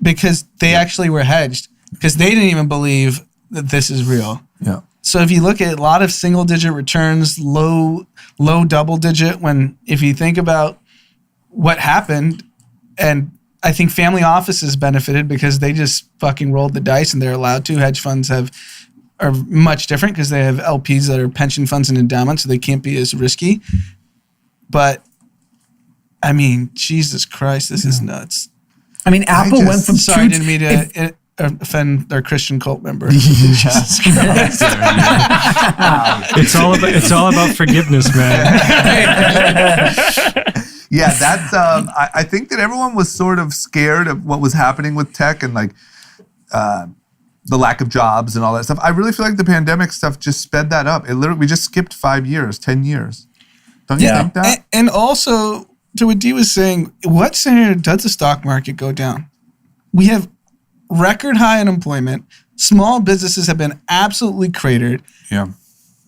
Because they actually were hedged. Because they didn't even believe that this is real. Yeah. So if you look at a lot of single-digit returns, low double-digit, if you think about what happened, and I think family offices benefited because they just fucking rolled the dice and they're allowed to. Hedge funds are much different because they have LPs that are pension funds and endowments, so they can't be as risky. But, I mean, Jesus Christ, this is nuts. I mean, Apple went from sorry, I didn't mean to offend our Christian cult member. Jesus Christ. It's all about forgiveness, man. Yeah, that's. I think that everyone was sort of scared of what was happening with tech and like the lack of jobs and all that stuff. I really feel like the pandemic stuff just sped that up. We just skipped 5 years, 10 years. Don't you think that? And also, to what Dee was saying, what scenario does the stock market go down? We have record high unemployment. Small businesses have been absolutely cratered. Yeah.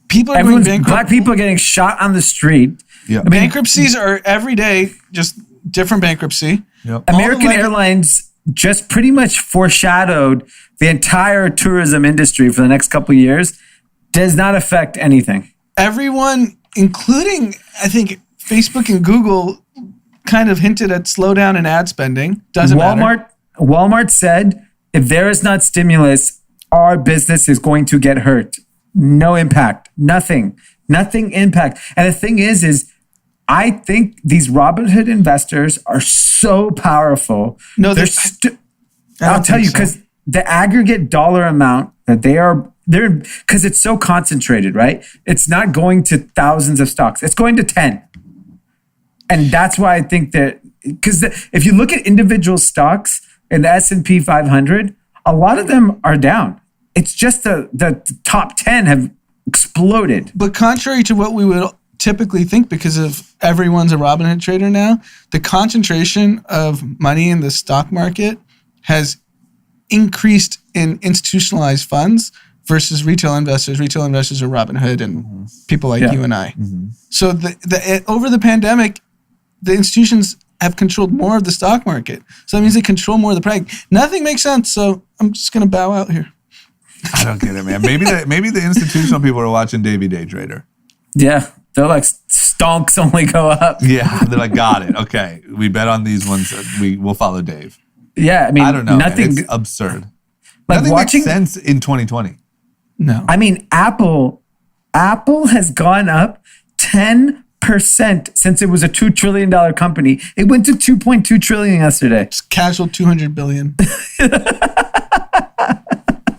People are going bankrupt. Black people are getting shot on the street. Yeah. Bankruptcies are every day, just different bankruptcy. Yep. American Airlines just pretty much foreshadowed the entire tourism industry for the next couple of years. Does not affect anything. Everyone, including, I think, Facebook and Google, kind of hinted at slowdown in ad spending. Doesn't matter. Walmart said, if there is not stimulus, our business is going to get hurt. No impact. Nothing impact. And the thing is I think these Robinhood investors are so powerful. No, I'll tell you, because the aggregate dollar amount that they're because it's so concentrated, right? It's not going to thousands of stocks. It's going to 10. And that's why I think that, because if you look at individual stocks in the S&P 500, a lot of them are down. It's just the top 10 have exploded. But contrary to what we would typically think, because of everyone's a Robinhood trader now, the concentration of money in the stock market has increased in institutionalized funds versus retail investors. Retail investors are Robinhood and people like you and I. Mm-hmm. So over the pandemic, the institutions have controlled more of the stock market. So that means they control more of the price. Nothing makes sense, so I'm just going to bow out here. I don't get it, man. Maybe the institutional people are watching Davey Day Trader. Yeah. They're like, stonks only go up. Yeah. They're like, got it. Okay. We bet on these ones. We'll follow Dave. Yeah. I mean, I don't know. Nothing. Man. It's absurd. Like nothing makes sense in 2020. No. I mean, Apple has gone up 10% since it was a $2 trillion company. It went to $2.2 trillion yesterday. It's casual $200 billion.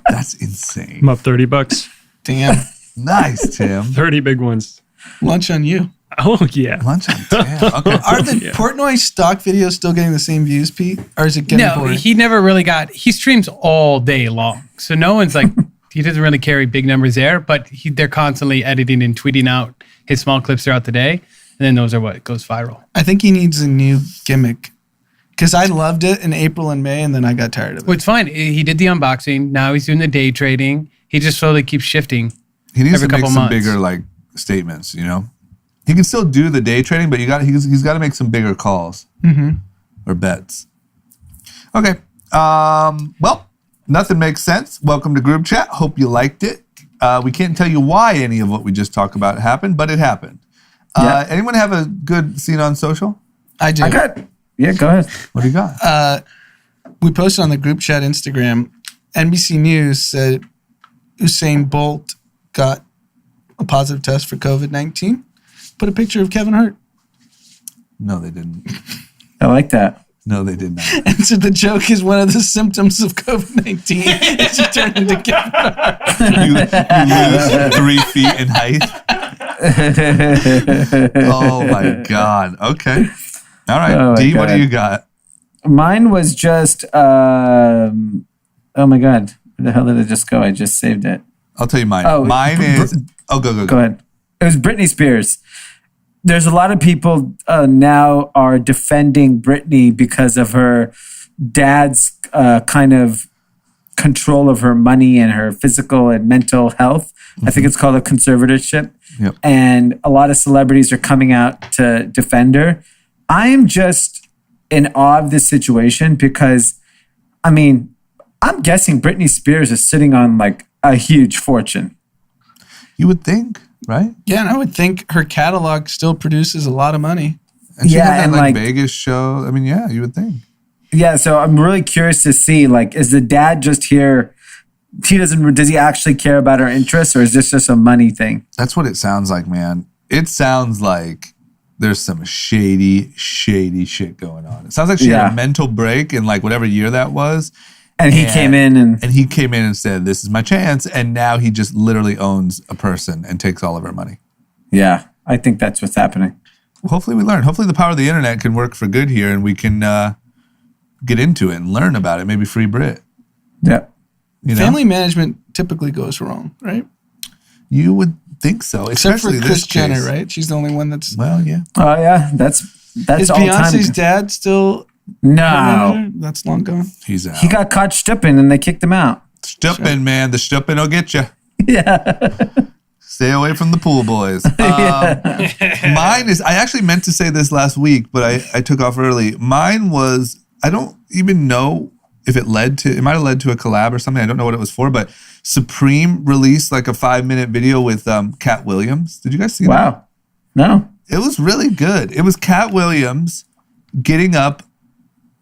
That's insane. I'm up $30. Damn. Nice, Tim. 30 big ones. Lunch on you. Oh, yeah. Lunch on Tim. Okay. Are the Portnoy stock videos still getting the same views, Pete? Or is it getting boring? No, he never really he streams all day long. So no one's like, he doesn't really carry big numbers there, but they're constantly editing and tweeting out his small clips throughout the day. And then those are what goes viral. I think he needs a new gimmick. Because I loved it in April and May, and then I got tired of it. Well, it's fine. He did the unboxing. Now he's doing the day trading. He just slowly keeps shifting. He needs to make some bigger statements, you know? He can still do the day trading, but he's got to make some bigger calls or bets. Okay. Well, nothing makes sense. Welcome to group chat. Hope you liked it. We can't tell you why any of what we just talked about happened, but it happened. Anyone have a good scene on social? I do. Yeah, go ahead. What do you got? We posted on the group chat Instagram. NBC News said Usain Bolt got a positive test for COVID-19. Put a picture of Kevin Hart. No, they didn't. I like that. No, they did not. And so the joke is one of the symptoms of COVID-19 is you turn into Kevin Hart. You lose 3 feet in height. Oh my God. Okay. All right. Oh D, what do you got? Mine was just, oh my God. Where the hell did it just go? I just saved it. I'll tell you mine. Oh, Mine is, go ahead. It was Britney Spears. There's a lot of people now are defending Britney because of her dad's kind of control of her money and her physical and mental health. I think it's called a conservatorship. Yep. And a lot of celebrities are coming out to defend her. I am just in awe of this situation because, I mean, I'm guessing Britney Spears is sitting on like a huge fortune. You would think, right? Yeah, and I would think her catalog still produces a lot of money. And she had that like Vegas show. I mean, yeah, you would think. Yeah, so I'm really curious to see, like, is the dad just here? Does he actually care about her interests, or is this just a money thing? That's what it sounds like, man. It sounds like there's some shady shit going on. It sounds like she had a mental break in like whatever year that was. And he came in and said, "This is my chance." And now he just literally owns a person and takes all of her money. Yeah, I think that's what's happening. Well, hopefully we learn. Hopefully the power of the internet can work for good here, and we can get into it and learn about it. Maybe free Brit. Yeah. You know? Family management typically goes wrong, right? You would think so, except for especially Kris Jenner, right? She's the only one that's. Well, yeah. Oh yeah, that's is all Beyonce's time. dad still? No, that's long gone. He's out. He got caught Shtoop'd and they kicked him out. Shtoop'd, man. The Shtoop'd will get you. Yeah. Stay away from the pool boys. Mine is, I actually meant to say this last week, but I took off early. Mine was, I don't even know if it might have led to a collab or something. I don't know what it was for, but Supreme released like a 5-minute video with Cat Williams. Did you guys see that? Wow. No. It was really good. It was Cat Williams getting up.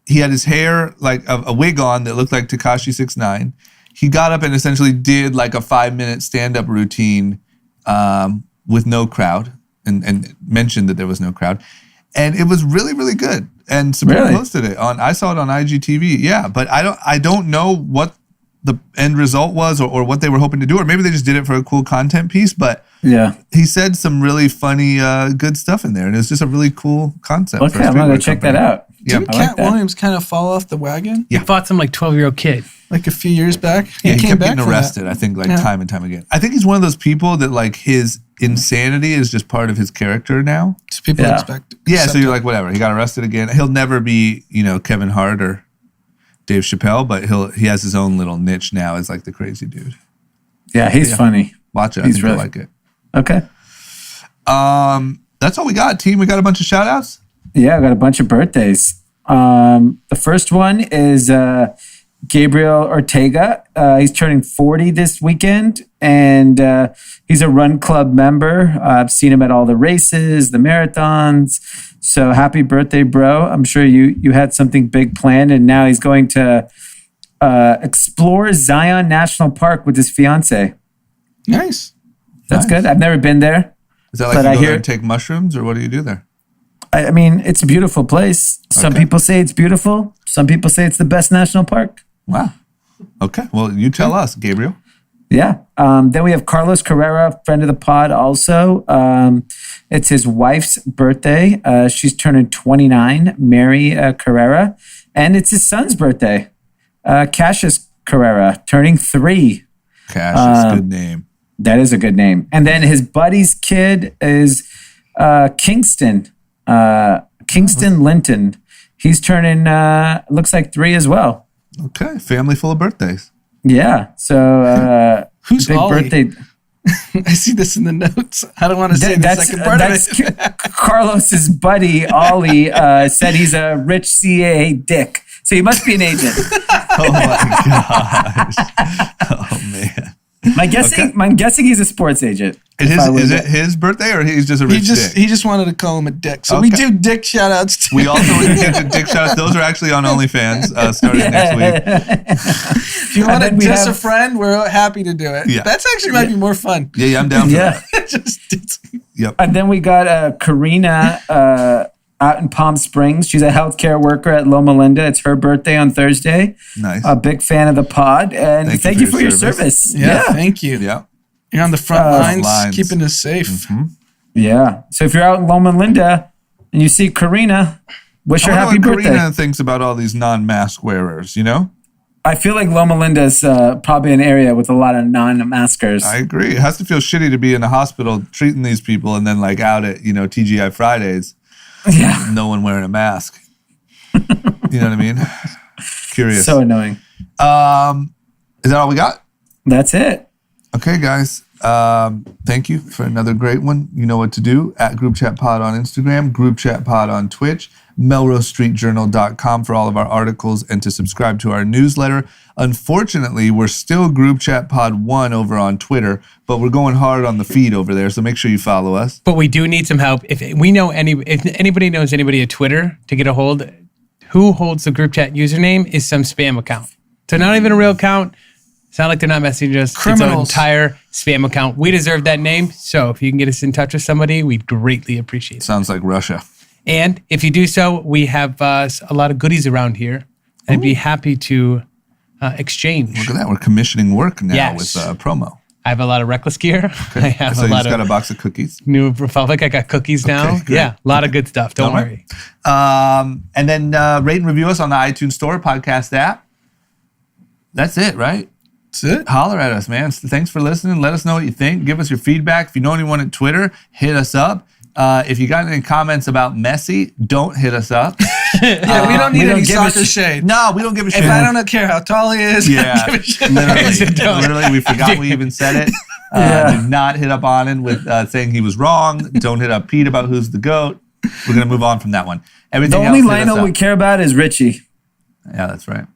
He had his hair like a wig on that looked like Tekashi 6ix9ine. He got up and essentially did like a 5-minute stand-up routine with no crowd and mentioned that there was no crowd. And it was really, really good. And Supreme posted it I saw it on IGTV. Yeah, but I don't know what the end result was or what they were hoping to do, or maybe they just did it for a cool content piece. But yeah, he said some really funny, good stuff in there, and it was just a really cool concept. Okay, I'm gonna check that out. Didn't Cat Williams kind of fall off the wagon? Yeah, he fought some like 12-year-old kid like a few years back. He kept getting arrested. I think time and time again. I think he's one of those people that like his insanity is just part of his character now. So people expect. Yeah, so you're like, whatever. He got arrested again. He'll never be, Kevin Hart or Dave Chappelle, but he has his own little niche now as like the crazy dude. Yeah, he's funny. Watch it. I think you'll like it. Okay. That's all we got, team. We got a bunch of shout outs. Yeah, I got a bunch of birthdays. The first one is Gabriel Ortega. He's turning 40 this weekend, and he's a Run Club member. I've seen him at all the races, the marathons. So happy birthday, bro. I'm sure you had something big planned, and now he's going to explore Zion National Park with his fiance. Nice. That's good. I've never been there. Is that like you go there and take mushrooms, or what do you do there? I mean, it's a beautiful place. Some people say it's beautiful. Some people say it's the best national park. Wow. Okay. Well, you tell us, Gabriel. Yeah. Then we have Carlos Carrera, friend of the pod also. It's his wife's birthday. She's turning 29, Mary Carrera. And it's his son's birthday, Cassius Carrera, turning 3. Cassius, good name. That is a good name. And then his buddy's kid is Kingston Linton. He's turning, looks like 3 as well. Okay. Family full of birthdays. Yeah. So, who's big Ollie? birthday? I see this in the notes. I don't want to say the second part of it. Carlos's buddy, Ollie, said he's a rich CAA dick. So he must be an agent. Oh my gosh. Oh man. I'm guessing he's a sports agent. Is it his birthday or he's just a rich dick? He just wanted to call him a dick. So we do dick shout outs too. We also do dick shout outs. Those are actually on OnlyFans starting next week. If you want to diss a friend, we're happy to do it. Yeah. That's actually might be more fun. Yeah, I'm down for that. Yep. And then we got Karina out in Palm Springs. She's a healthcare worker at Loma Linda. It's her birthday on Thursday. Nice. A big fan of the pod. And thank you for your service. Yeah, thank you. Yeah. You're on the front lines, keeping us safe. Mm-hmm. Yeah. So if you're out in Loma Linda and you see Karina, wish her happy birthday. Karina thinks about all these non-mask wearers, you know? I feel like Loma Linda is probably an area with a lot of non-maskers. I agree. It has to feel shitty to be in a hospital treating these people and then like out at, TGI Fridays. Yeah. No one wearing a mask. You know what I mean? Curious. So annoying. Is that all we got? That's it. Okay, guys. Thank you for another great one. You know what to do. At Group Chat Pod on Instagram, Group Chat Pod on Twitch, MelroseStreetJournal.com for all of our articles and to subscribe to our newsletter. Unfortunately, we're still Group Chat Pod 1 over on Twitter, but we're going hard on the feed over there, so make sure you follow us. But we do need some help. If anybody knows anybody at Twitter to get a hold, who holds the Group Chat username is some spam account. So not even a real account. It's not like they're not messaging us. Criminals. It's an entire spam account. We deserve that name. So if you can get us in touch with somebody, we'd greatly appreciate it. Sounds like Russia. And if you do so, we have a lot of goodies around here. I'd be happy to exchange. Look at that. We're commissioning work now with promo. I have a lot of Reckless gear. Okay. I have so a you lot just of got a box of cookies? New Republic. I got cookies now. Okay, yeah, a lot of good stuff. Don't worry. And then rate and review us on the iTunes Store podcast app. That's it, right? That's it. Holler at us, man. Thanks for listening. Let us know what you think. Give us your feedback. If you know anyone at Twitter, hit us up. If you got any comments about Messi, don't hit us up. Yeah, we don't need any soccer shade. No, we don't give a shit. If I don't care how tall he is, yeah, give a shit. literally, we forgot we even said it. Did not hit up Anand with saying he was wrong. Don't hit up Pete about who's the GOAT. We're going to move on from that one. Everything the else, only Lionel we care about is Richie. Yeah, that's right.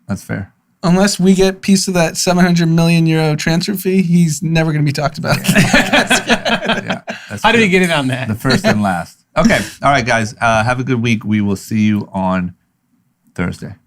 That's fair. Unless we get a piece of that 700 million euro transfer fee, he's never going to be talked about. Yeah, How did he get in on that? The first and last. Okay. All right, guys. Have a good week. We will see you on Thursday.